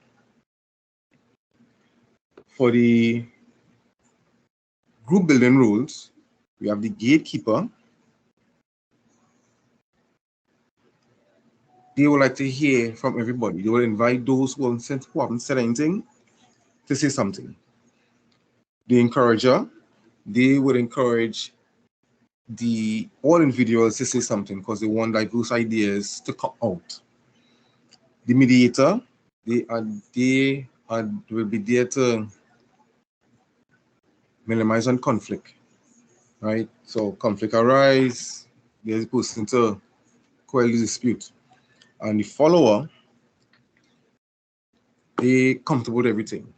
For the group building rules, we have the gatekeeper. They would like to hear from everybody. They will invite those who haven't said anything to say something. The encourager, they would encourage all individuals to say something because they want diverse ideas to come out. The mediator, they will be there to minimize on conflict, right? So conflict arise, there's a person to quell the dispute. And the follower, they comfortable with everything.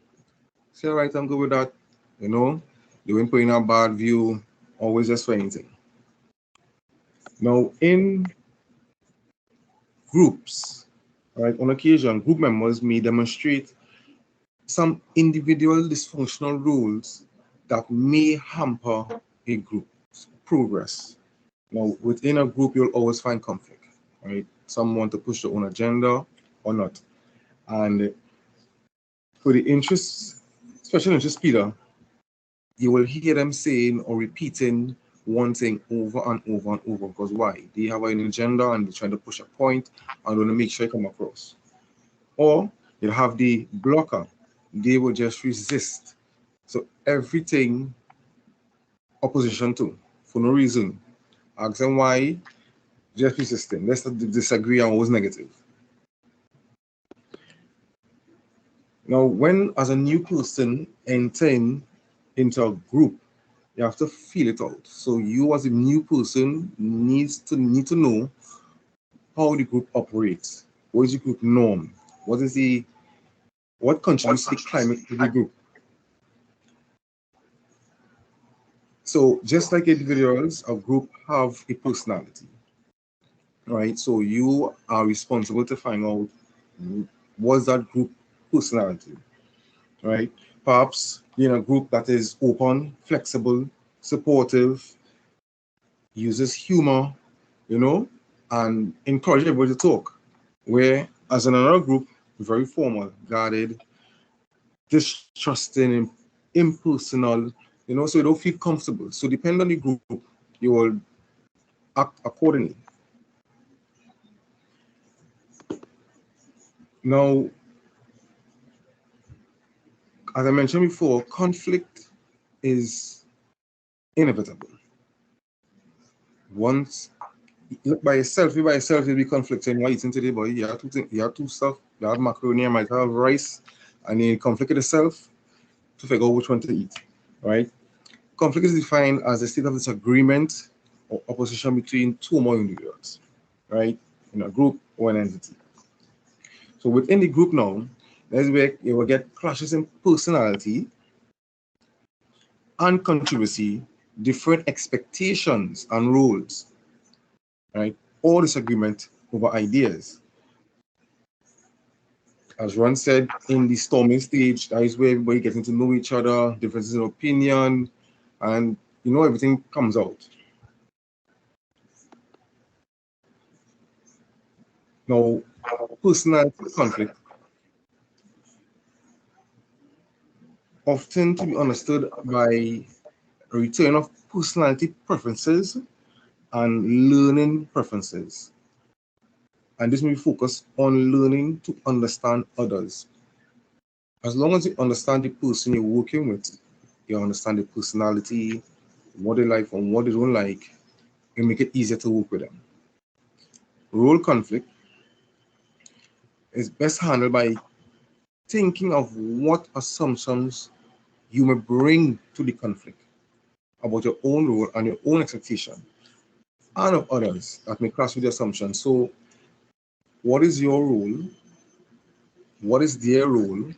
Say, all right, I'm good with that. They won't put in a bad view, always just for anything. Now, in groups, right, on occasion, group members may demonstrate some individual dysfunctional rules that may hamper a group's progress. Now, within a group, you'll always find conflict, right? Some want to push their own agenda or not. And for the special interest leader, you will hear them saying or repeating one thing over and over and over. Because why? They have an agenda and they're trying to push a point and want to make sure it come across. Or you have the blocker. they will just resist. So everything opposition to, for no reason. Ask them why, just resisting. Let's not disagree on what's negative. Now, when as a new person entering into a group, you have to feel it out. So you as a new person need to know how the group operates. What is the group norm? What contributes to the climate of the group? So just like individuals, a group have a personality, right? So you are responsible to find out what's that group personality, right? Perhaps in a group that is open, flexible, supportive, uses humor, and encourage everybody to talk. Where as in another group, very formal, guarded, distrusting, impersonal, so you don't feel comfortable. So depending on the group, you will act accordingly. Now, as I mentioned before, conflict is inevitable. Once look by yourself, you'll be conflicting. What eating today, boy? You have two stuff. You have macaroni, you might have rice, and you conflict with yourself to figure out which one to eat, right? Conflict is defined as a state of disagreement or opposition between two or more individuals, right? In a group or an entity. So within the group now, that's where you will get clashes in personality and controversy, different expectations and roles, right? Or disagreement over ideas. As Ron said, in the storming stage, that is where everybody getting to know each other, differences in opinion, and everything comes out. Now, personality conflict often to be understood by a return of personality preferences and learning preferences. And this may be focused on learning to understand others. As long as you understand the person you're working with, you understand the personality, what they like and what they don't like, it make it easier to work with them. Role conflict is best handled by thinking of what assumptions you may bring to the conflict about your own role and your own expectation and of others that may clash with the assumption. So what is your role? What is their role?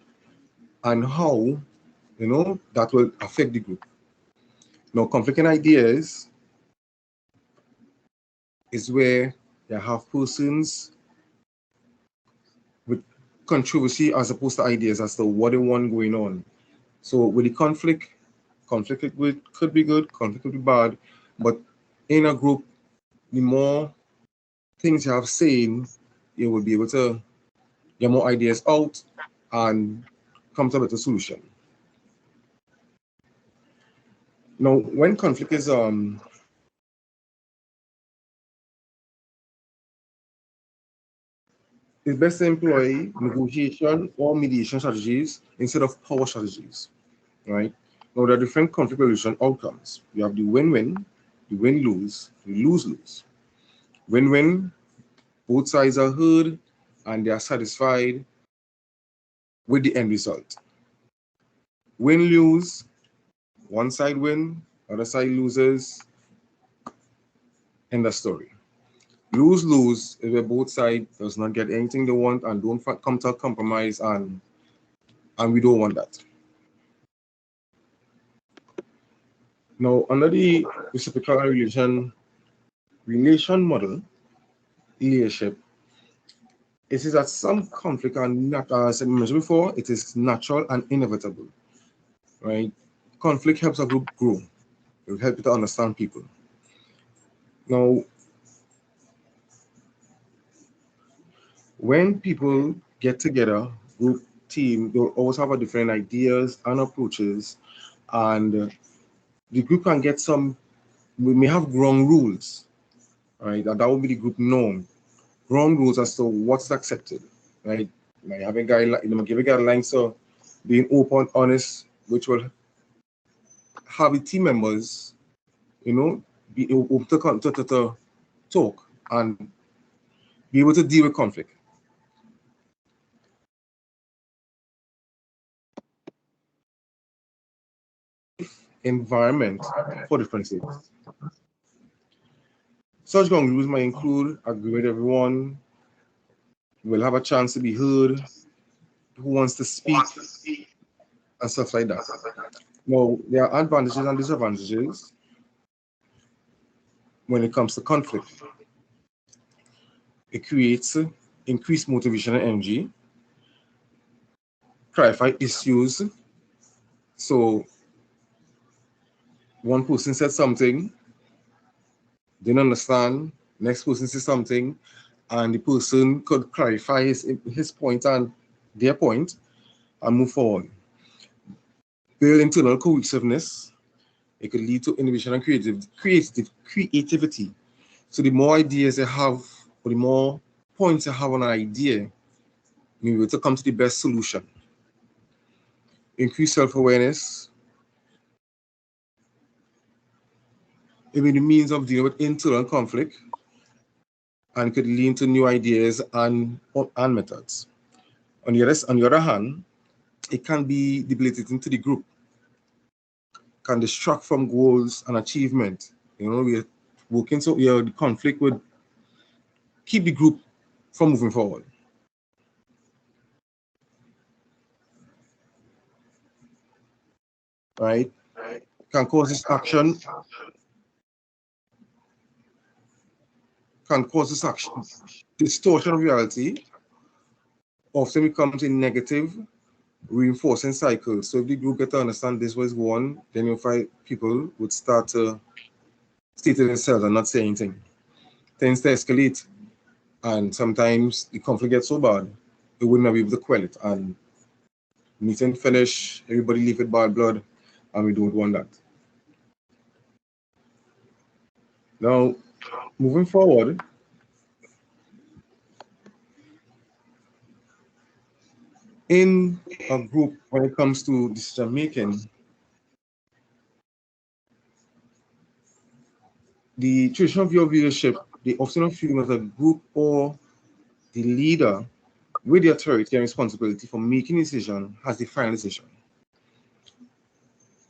And how, that will affect the group. Now, conflicting ideas is where you have persons with controversy as opposed to ideas as to what they want going on. So with the conflict could be good, conflict could be bad, but in a group, the more things you have seen, you will be able to get more ideas out and come to a better solution. Now, when conflict is it's best to employ negotiation or mediation strategies instead of power strategies, right? Now, there are different conflict resolution outcomes. You have the win-win, the win-lose, the lose-lose. Win-win, both sides are heard and they are satisfied with the end result. Win-lose, one side win, other side loses, end the story. Lose-lose is where both sides does not get anything they want and don't come to a compromise, and we don't want that. Now, under the reciprocal relation model, leadership, it is that some conflict are not, as I mentioned before, it is natural and inevitable, right? Conflict helps a group grow. It will help you to understand people. Now, when people get together, group, team, they'll always have a different ideas and approaches, and the group can get we may have ground rules, right? And that will be the group norm. Ground rules as to what's accepted, right? You might have a guy, give a guideline, so being open, honest, which will have the team members, you know, be able to talk and be able to deal with conflict. Environment for differences. Such ground rules might include agree with everyone, will have a chance to be heard, who wants to speak, and stuff like that. Now, there are advantages and disadvantages when it comes to conflict. It creates increased motivation and energy, clarify issues. So one person said something, didn't understand, next person said something, and the person could clarify his point and their point and move forward. Build internal cohesiveness. It could lead to innovation and creativity. So the more ideas you have, or the more points you have on an idea, you're able to come to the best solution. Increase self-awareness. It will be the means of dealing with internal conflict and could lead to new ideas and methods. On the other hand, it can be debilitating to the group, can distract from goals and achievement. You know, we're working so the conflict would keep the group from moving forward. Right? Can cause distraction. Can cause distraction. Distortion of reality often becomes a negative reinforcing cycle. So if the group get to understand this was one, then you'll find people would start to stay to themselves and not say anything. Tends to escalate, and sometimes the conflict gets so bad, it would not be able to quell it. And meeting finish, everybody leave with bad blood, and we don't want that. Now, moving forward, in a group, when it comes to decision making, the traditional view of leadership, they often assume that a group or the leader with the authority and responsibility for making a decision has the final decision.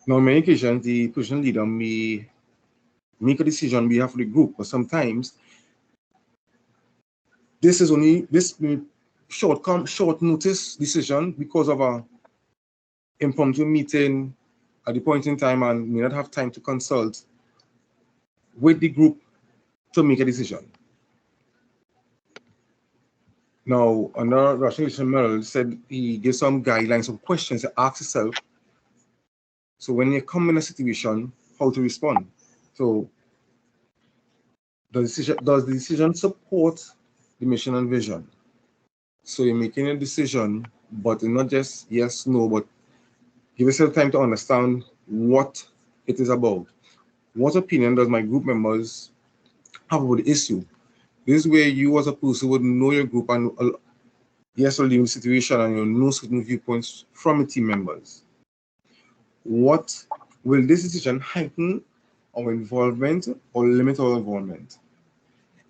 Now, in many occasions, the position leader may make a decision on behalf of the group, but sometimes this short notice decision because of a impromptu meeting at the point in time and may not have time to consult with the group to make a decision. Now, another rationalization model said he gives some guidelines, some questions to ask yourself. So when you come in a situation, how to respond. So does the decision support the mission and vision? So you're making a decision, but not just yes, no, but give yourself time to understand what it is about. What opinion does my group members have about the issue? This is where you as a person would know your group and yes, or the situation, and you'll know certain viewpoints from the team members. What will this decision heighten our involvement or limit our involvement?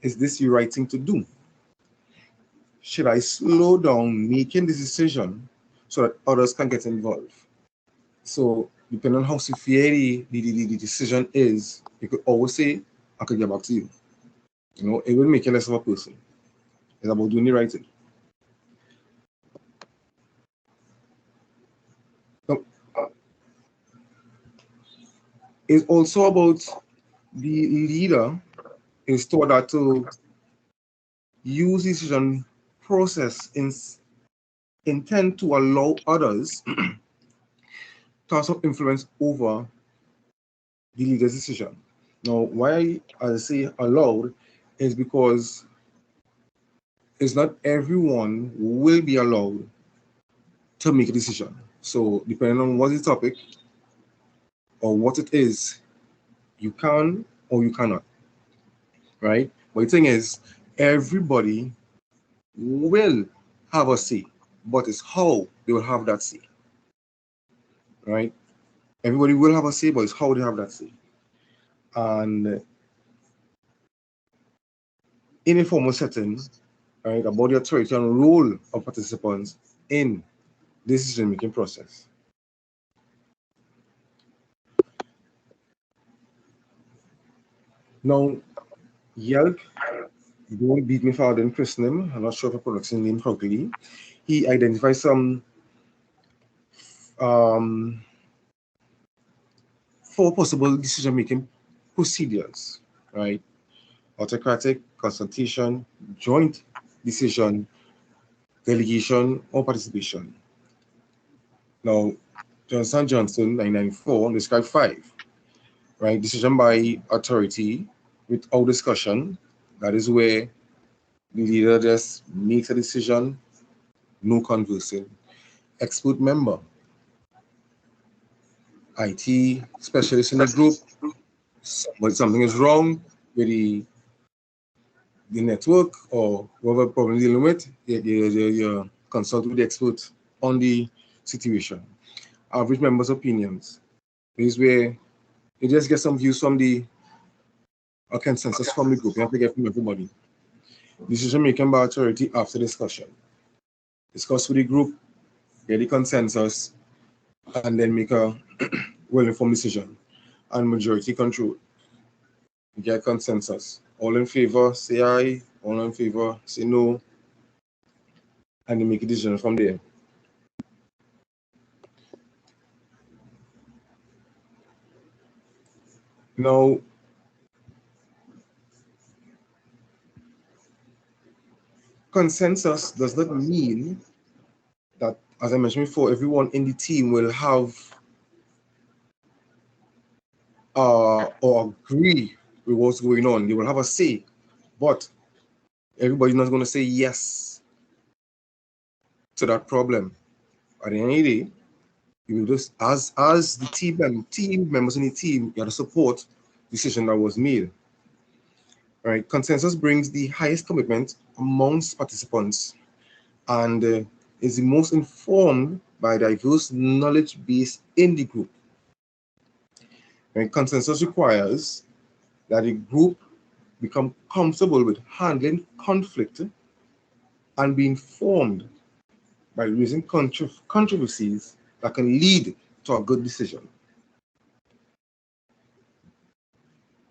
Is this the right thing to do? Should I slow down making this decision so that others can get involved? So depending on how severe the decision is, you could always say, I could get back to you. You know, it will make you less of a person. It's about doing the right thing. Now, it's also about the leader is taught that to use decision process intent to allow others to have some influence over the leader's decision. Now, why I say allowed is because it's not everyone will be allowed to make a decision. So depending on what the topic or what it is, you can or you cannot, right? But the thing is, everybody will have a say, but it's how they will have that say. right? Everybody will have a say, but it's how they have that say. And in a formal setting, right, about the authority and role of participants in this decision-making process. Now, Yelp, don't beat me for I didn't christen him. I'm not sure if I pronounced his name correctly. He identifies some 4 possible decision-making procedures, right? Autocratic, consultation, joint decision, delegation, or participation. Now, Johnson 994 described 5, right? Decision by authority without discussion. That is where the leader just makes a decision, no conversing. Expert member, IT specialist in the group, but something is wrong with the network or whatever problem you're dealing with, you consult with the expert on the situation. Average members' opinions. This is where you just get some views from a consensus from the group. You have to get from everybody. Decision making by authority after discussion. Discuss with the group, get the consensus, and then make a well-informed decision. And majority control. Get consensus. All in favor, say aye. All in favor, say no. And then make a decision from there. Now, consensus does not mean that, as I mentioned before, everyone in the team will have or agree with what's going on. They will have a say, but everybody's not going to say yes to that problem. At the end of the day, you will just, as the team members in the team, you have to support the decision that was made. Right? Consensus brings the highest commitment amongst participants and is the most informed by diverse knowledge base in the group. Right? Consensus requires that the group become comfortable with handling conflict and be informed by raising controversies that can lead to a good decision.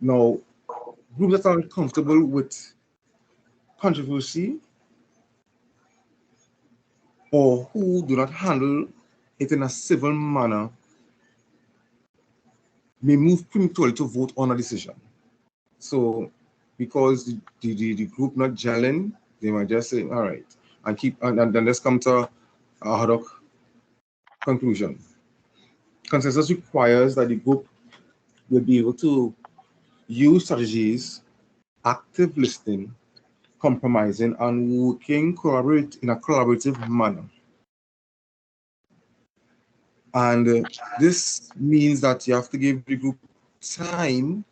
Now, groups that are uncomfortable with controversy or who do not handle it in a civil manner may move prematurely to vote on a decision. So, because the group not gelling, they might just say, all right, and then let's come to a ad hoc conclusion. Consensus requires that the group will be able to use strategies, active listening, compromising, and working in a collaborative manner. And this means that you have to give the group time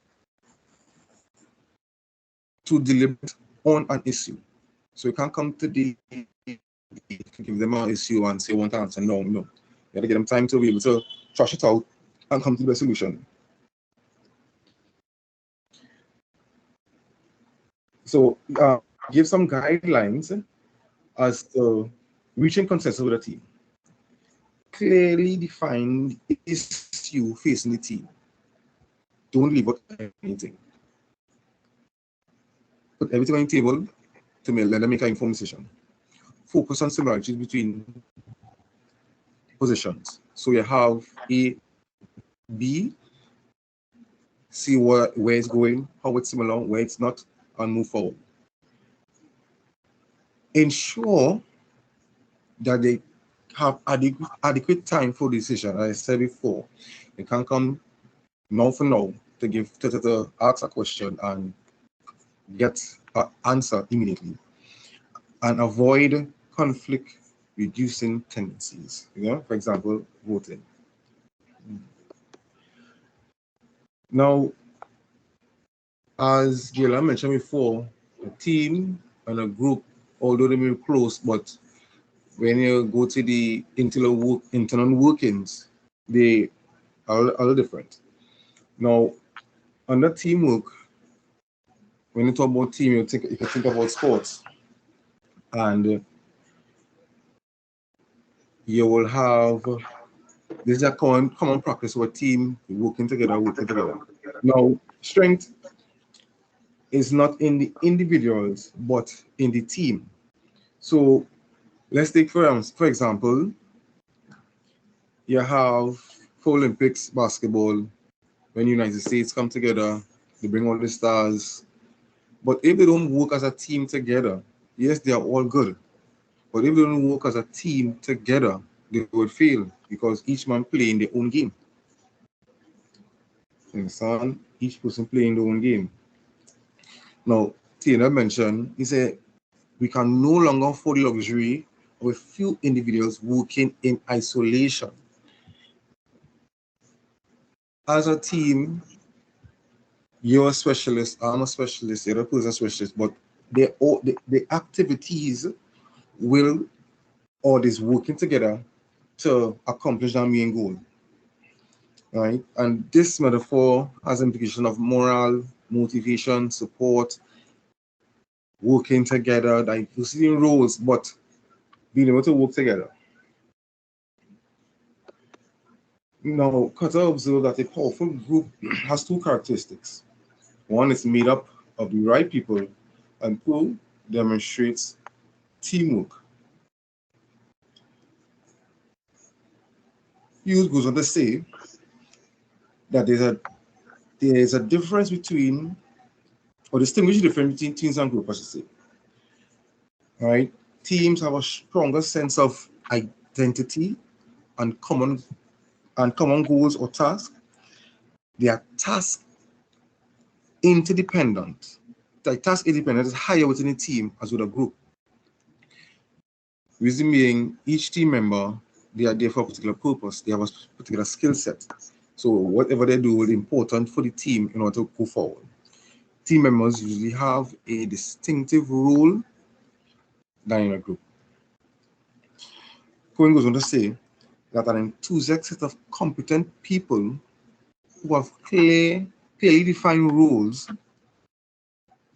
to deliberate on an issue. So you can't come to give them an issue and say one answer. No. You have to give them time to be able to trash it out and come to the solution. So give some guidelines as to reaching consensus with a team. Clearly define the issue facing the team. Don't leave out anything. Put everything on the table to let them make an informed decision. Focus on similarities between positions. So you have A, B, see where it's going, how it's similar, where it's not, and move forward. Ensure that they have adequate time for decision. As I said before, they can't come now for now to ask a question and get an answer immediately, and avoid conflict reducing tendencies. For example, voting. Now, as Gila mentioned before, a team and a group, although they may be close, but when you go to the internal workings, they are a little different. Now, under teamwork, when you talk about team, you think about sports, and you will have this is a common practice where team working together. Now, strength is not in the individuals, but in the team. So let's take for example, you have for Olympics basketball, when United States come together, they bring all the stars. But if they don't work as a team together, yes, they are all good. But if they don't work as a team together, they would fail because each man playing their own game. You understand? Each person playing their own game. Now, Tina mentioned, he said, we can no longer afford the luxury of a few individuals working in isolation. As a team, you're a specialist, I'm a specialist, the other person is a specialist, but the activities will all this working together to accomplish that main goal. Right? And this metaphor has implication of moral, motivation, support, working together, diversity in roles, but being able to work together. Now, Cutter observed that a powerful group has two characteristics. One is made up of the right people, and two demonstrates teamwork. Hughes goes on to say that there is a difference between, or distinguish the difference between teams and groups, I should say. All right, teams have a stronger sense of identity and common goals or tasks. They are task interdependent. The task independent is higher within a team as with a group. Reason being, each team member, they are there for a particular purpose. They have a particular skill set. So whatever they do is important for the team in order to go forward. Team members usually have a distinctive role than in a group. Cohen goes on to say that an enthusiastic set of competent people who have clearly defined roles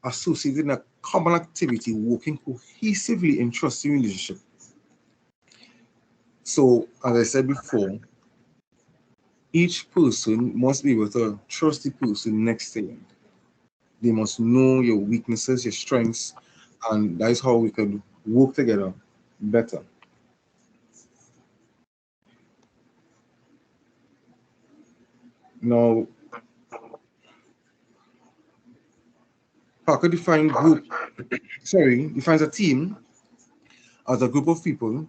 associated in a common activity working cohesively in trusting relationship. So, as I said before, each person must be able to trust the person next to them. They must know your weaknesses, your strengths, and that is how we can work together better. Now, Parker defines a team as a group of people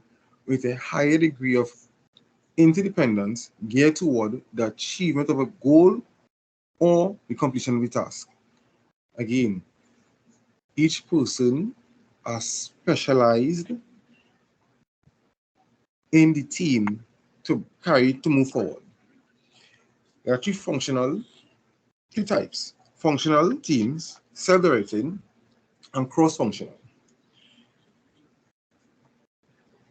with a higher degree of interdependence geared toward the achievement of a goal or the completion of a task. Again, each person are specialized in the team to move forward. There are three types: functional teams, self-directed, and cross-functional.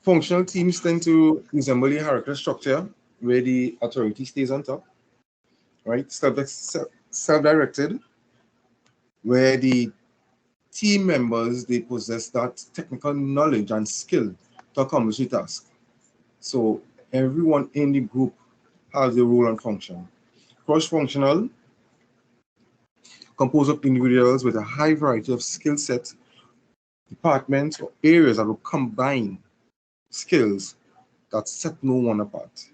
Functional teams tend to resemble a hierarchical structure where the authority stays on top, right? Self-directed, where the team members, they possess that technical knowledge and skill to accomplish the task. So everyone in the group has a role and function. Cross-functional, composed of individuals with a high variety of skill sets, departments, or areas that will combine skills that set no one apart.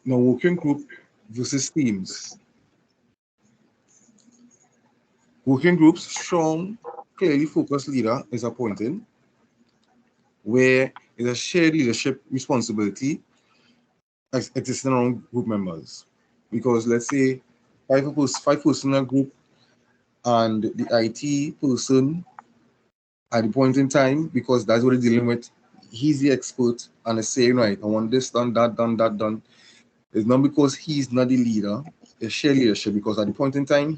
Now, working group versus teams. Working groups, strong, clearly focused leader is appointed, where is a shared leadership responsibility existing around group members. Because let's say five person in a group, and the IT person at the point in time, because that's what he's dealing with, he's the expert and is saying, right, I want this done, that done, that done. It's not because he's not the leader, it's shared leadership, because at the point in time,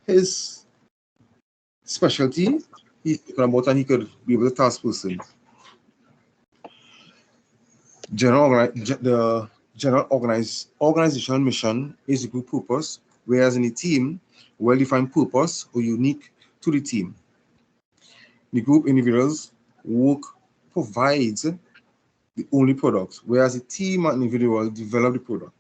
his specialty he's talking about, and he could be able to task person. The general organizational mission is the group purpose, whereas in the team, well-defined purpose or unique to the team. The group individuals work provides the only product, whereas the team and individual develop the product.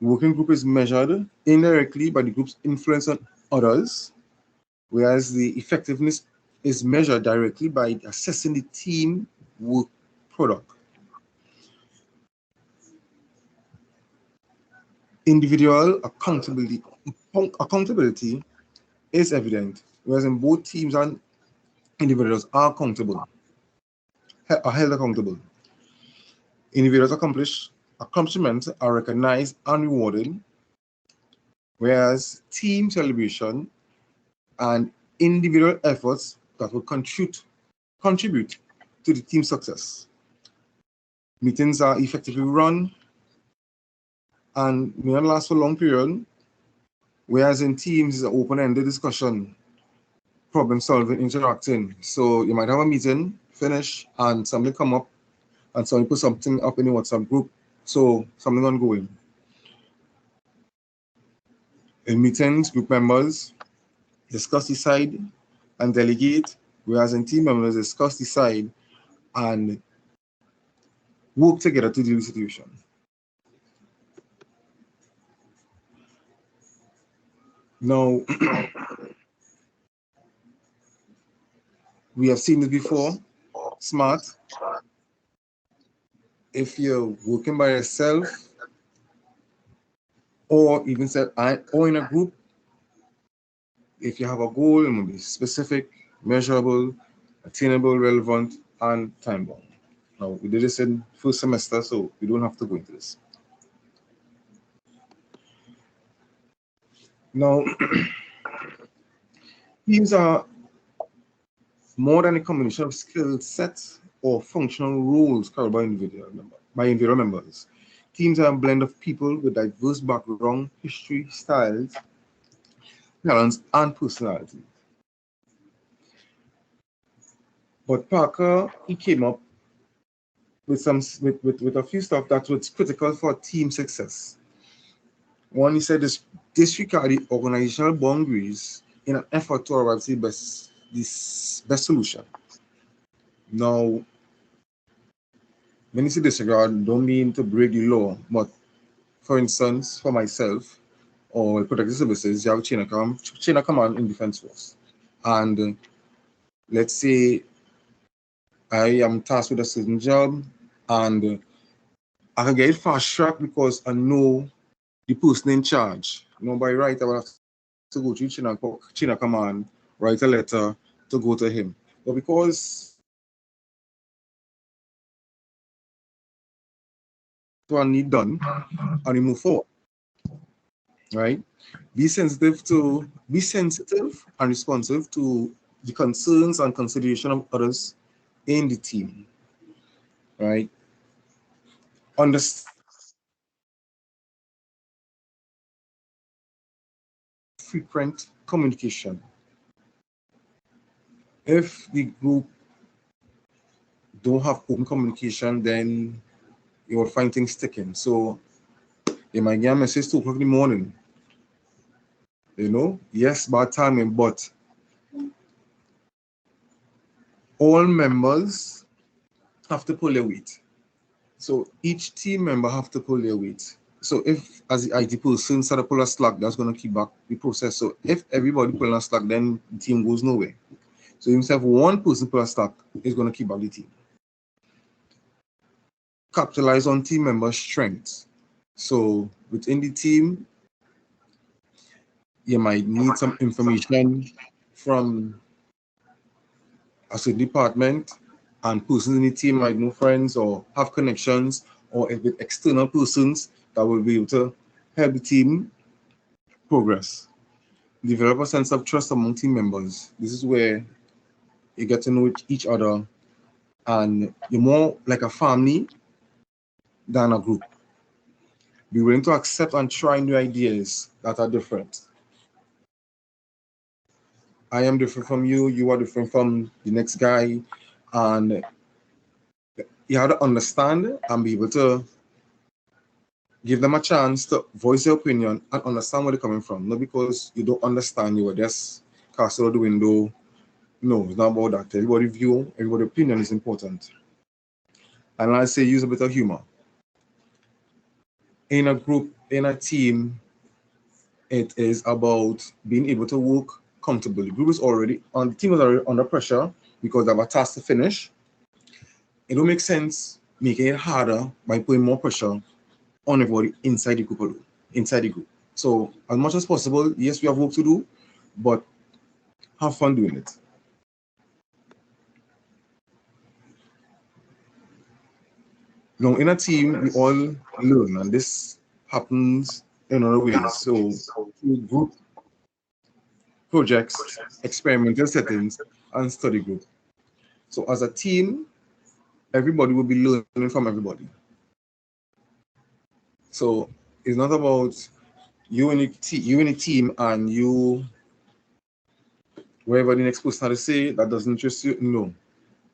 The working group is measured indirectly by the group's influence on others, whereas the effectiveness is measured directly by assessing the team work product. Individual accountability is evident, whereas in both teams and individuals are held accountable. Individuals' accomplishments are recognized and rewarded, whereas team celebration and individual efforts that will contribute to the team success. Meetings are effectively run and may not last for a long period, whereas in teams is an open-ended discussion, problem solving, interacting. So you might have a meeting, finish, and somebody come up and somebody put something up in the WhatsApp group, so something ongoing. In meetings, group members discuss, decide, and delegate, whereas in team members discuss, decide, and work together to deal with the situation. Now, we have seen this before. SMART. If you're working by yourself, or even or in a group, if you have a goal, it must be specific, measurable, attainable, relevant, and time-bound. Now, we did this in first semester, so we don't have to go into this. Now, teams are more than a combination of skill sets or functional roles carried by individual members. Teams are a blend of people with diverse background, history, styles, talents, and personalities. But Parker, he came up with a few stuff that was critical for team success. One, he said, disregard the organizational boundaries in an effort to arrive at the best solution. Now, when you say disregard, don't mean to break the law, but for instance, for myself or protective services, you have chain of command in defense force. And let's say I am tasked with a certain job and I can get it fast track because I know the person in charge. By right, I will have to go to chain of command, write a letter to go to him. But because what I need done and we move forward, right? Be sensitive and responsive to the concerns and consideration of others in the team, right? Understand frequent communication. If the group don't have open communication, then you will find things sticking. So you might get a message 2 o'clock in the morning. Yes, bad timing, but all members have to pull their weight. So each team member have to pull their weight. So if, as the IT person, start to pull a slack, that's going to keep back the process. So if everybody pulling a slack, then the team goes nowhere. So even if one person pull a slack, it's going to keep back the team. Capitalize on team member strengths. So within the team, you might need some information from a certain department, and persons in the team might know friends or have connections or with external persons that will be able to help the team progress. Develop a sense of trust among team members. This is where you get to know each other and you're more like a family than a group. Be willing to accept and try new ideas that are different. I am different from you, you are different from the next guy, and you have to understand and be able to give them a chance to voice their opinion and understand where they're coming from. Not because you don't understand, you will just cast out the window. No, it's not about that. Everybody's view, everybody's opinion is important. And I say use a bit of humor. In a group, in a team, it is about being able to work comfortably. The group is already on, the team is already under pressure because they have a task to finish. It don't make sense making it harder by putting more pressure on everybody inside the group. So as much as possible, yes, we have work to do, but have fun doing it. Now, in a team, we all learn, and this happens in other ways. So, group projects, experimental settings, and study group. So, as a team, everybody will be learning from everybody. So, it's not about you in a team and you, wherever the next person has to say that doesn't interest you. No,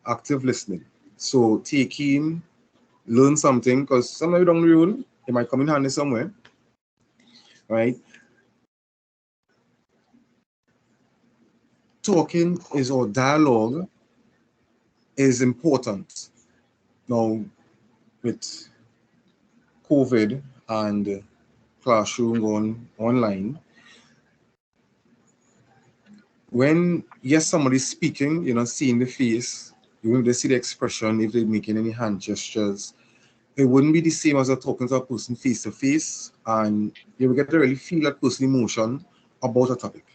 active listening. So, take in, learn something, because somewhere down the road, it might come in handy somewhere, right? Talking is, or dialogue is important. Now, with COVID and classroom going online, when, yes, somebody's speaking, you're not seeing the face, you won't see the expression if they're making any hand gestures. It wouldn't be the same as talking to a person face to face, and you will get to really feel that person emotion about a topic.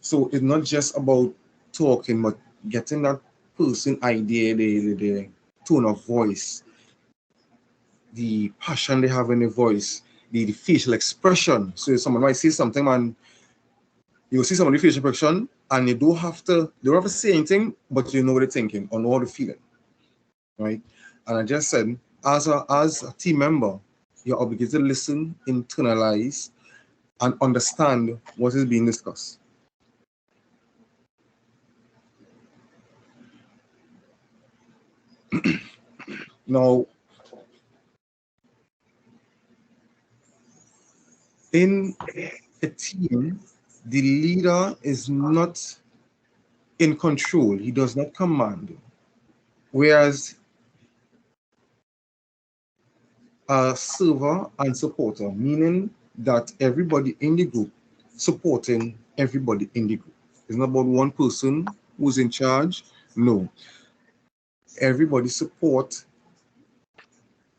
So it's not just about talking, but getting that person idea, the tone of voice, the passion they have in the voice, the facial expression. So someone might say something and you'll see somebody's facial expression and they don't have to say anything, but you know what they're thinking or know what they're feeling, right? And I just said, as a team member, you're obligated to listen, internalize, and understand what is being discussed. Now, in a team, the leader is not in control. He does not command. Whereas a server and supporter, meaning that everybody in the group supporting everybody in the group. It's not about one person who's in charge. No. Everybody support,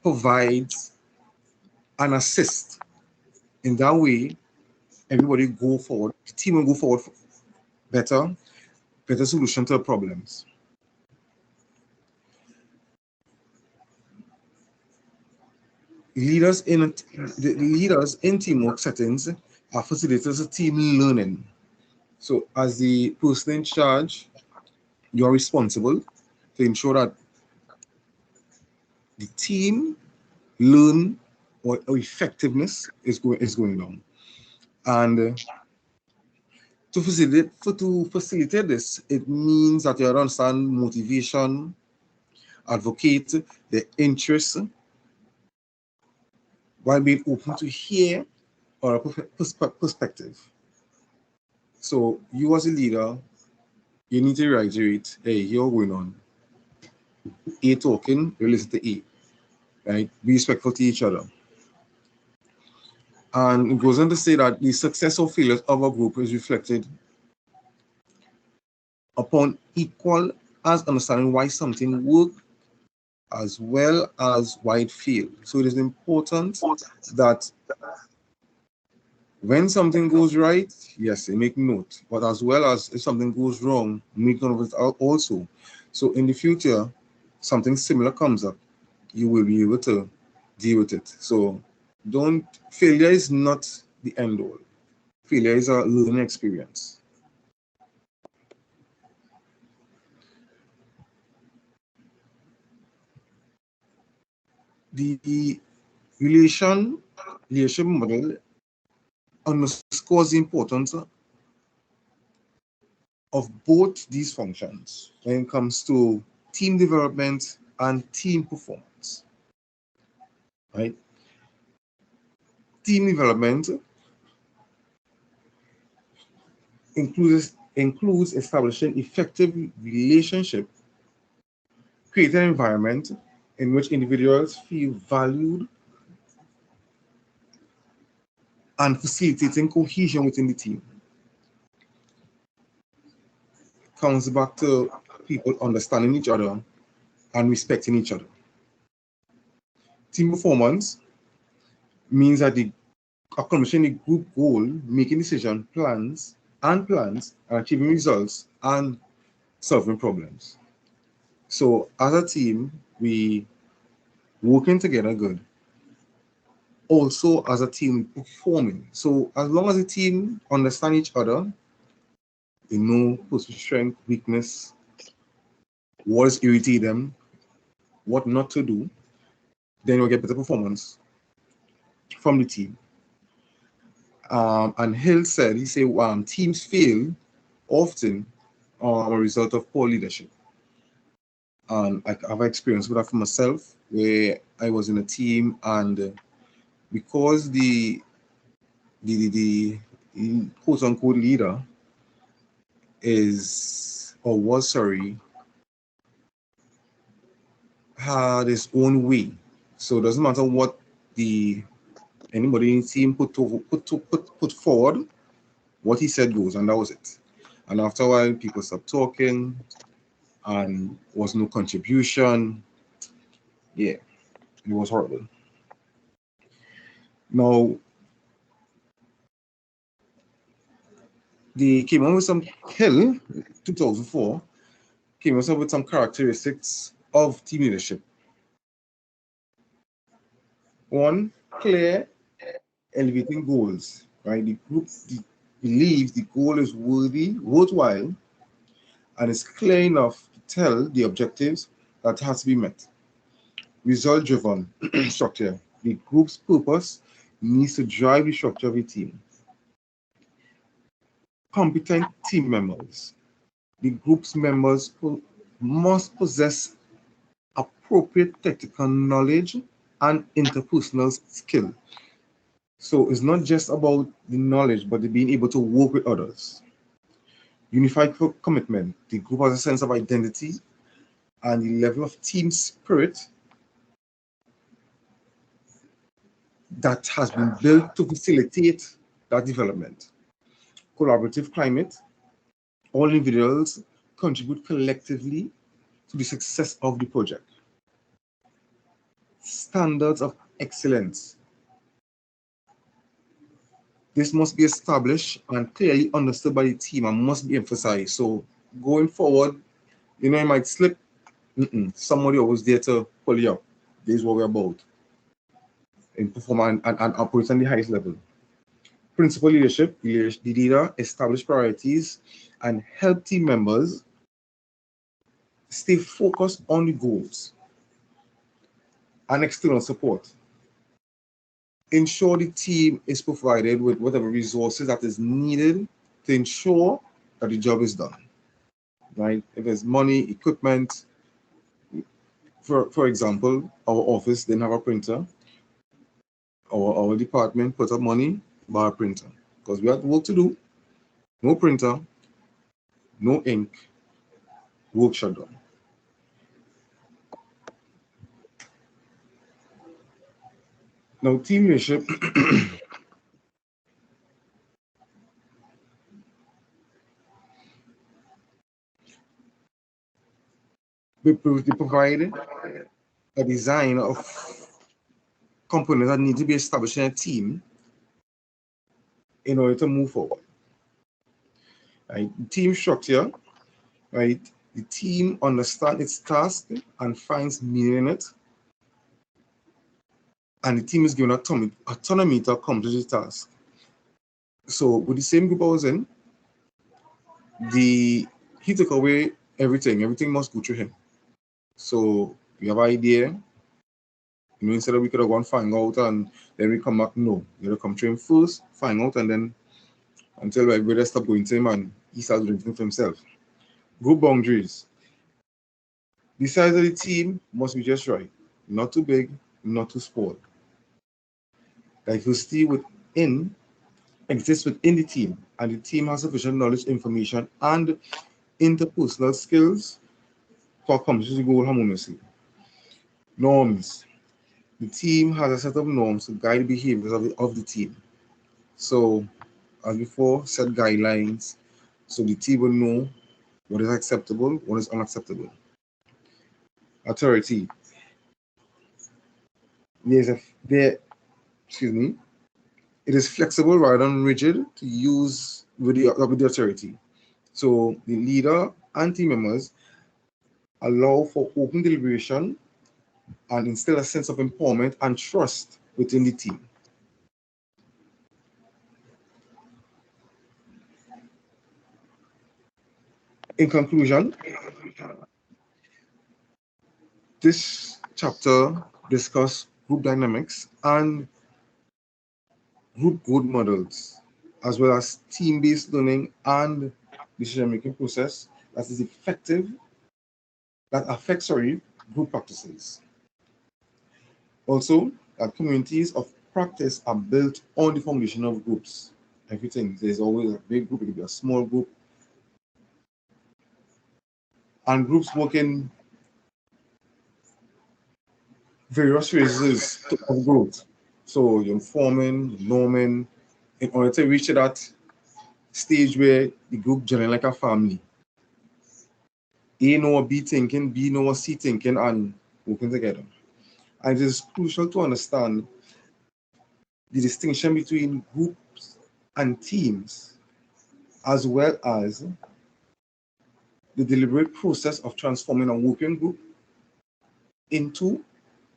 provides, and assist. In that way, everybody go forward. The team will go forward better solution to the problems. Leaders in teamwork settings are facilitators of team learning. So as the person in charge, you're responsible to ensure that the team learn what effectiveness is going on. And to facilitate this, it means that you understand motivation, advocate the interests, while being open to hear or a perspective. So you as a leader, you need to reiterate, hey, you're going on. A talking, you listen to A, right? Be respectful to each other. And it goes on to say that the success or failure of a group is reflected upon equal as understanding why something worked as well as why it failed. So it is important that when something goes right, yes, they make note, but as well as if something goes wrong, make note of it also. So in the future, something similar comes up, you will be able to deal with it. So failure is not the end all. Failure is a learning experience. The leadership model underscores the importance of both these functions when it comes to team development and team performance. Right? Team development includes establishing effective relationship, creating an environment in which individuals feel valued, and facilitating cohesion within the team. Comes back to people understanding each other and respecting each other. Team performance means that the accomplishing the group goal, making decision plans, and achieving results and solving problems. So as a team, we working together good. Also as a team performing. So as long as the team understand each other, they know personal strength, weakness, what is irritating them, what not to do, then you'll get better performance from the team. And Hill said, he said, teams fail often a result of poor leadership. And I have experience with that for myself, where I was in a team, and because the quote unquote leader had his own way. So it doesn't matter what anybody in the team put forward, what he said goes, and that was it. And after a while, people stopped talking, and was no contribution. Yeah, it was horrible. Now, they came up with some 2004, came up with some characteristics of team leadership. One, clear, elevating goals, right? The group believes the goal is worthwhile, and is clear enough to tell the objectives that has to be met. Result-driven structure. The group's purpose needs to drive the structure of a team. Competent team members. The group's members must possess appropriate technical knowledge and interpersonal skill. So it's not just about the knowledge, but being able to work with others. Unified commitment. The group has a sense of identity and the level of team spirit that has been built to facilitate that development. Collaborative climate. All individuals contribute collectively to the success of the project. Standards of excellence. This must be established and clearly understood by the team and must be emphasized. So going forward, you might slip. Somebody always there to pull you up. This is what we're about. In performance and operate on the highest level. Principal leadership, the leader establish priorities and help team members stay focused on the goals. And external support. Ensure the team is provided with whatever resources that is needed to ensure that the job is done. Right? If there's money, equipment, for example, our office didn't have a printer. Our department put up money, buy a printer. Because we had work to do. No printer, no ink, work shut down. Now, team leadership they provide a design of components that need to be established in a team in order to move forward. Right? Team structure, right? The team understands its task and finds meaning in it. And the team is given autonomy to accomplish the task. So with the same group I was in, he took away everything. Everything must go through him. So we have an idea. Instead of we could have gone find out and then we come back, no. You gotta come to him first, find out, and then until everybody stop going to him and he starts doing things for himself. Group boundaries. The size of the team must be just right, not too big, not too small. Diversity exists within the team, and the team has sufficient knowledge, information, and interpersonal skills to accomplish the goal harmoniously. Norms. The team has a set of norms to guide behaviors of the team. So, as before, set guidelines so the team will know what is acceptable, what is unacceptable. Authority. Excuse me. It is flexible rather than rigid to use with the authority. So the leader and team members allow for open deliberation and instill a sense of empowerment and trust within the team. In conclusion, this chapter discusses group dynamics and group growth models, as well as team-based learning and decision-making process that is effective, that affects, group practices. Also, that communities of practice are built on the foundation of groups. Everything, there's always a big group, it could be a small group. And groups work in various phases of growth. So you're forming, norming, in order to reach that stage where the group gelling like a family. A know what B thinking, B know what C thinking, and working together. And it is crucial to understand the distinction between groups and teams, as well as the deliberate process of transforming a working group into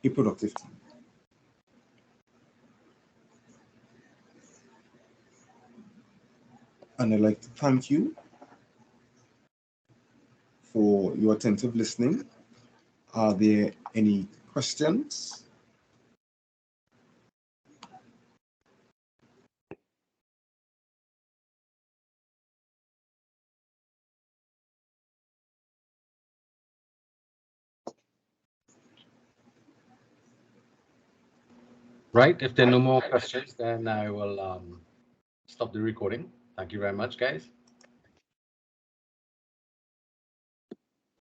a productive team. And I'd like to thank you for your attentive listening. Are there any questions? Right. If there are no more questions, then I will stop the recording. Thank you very much, guys.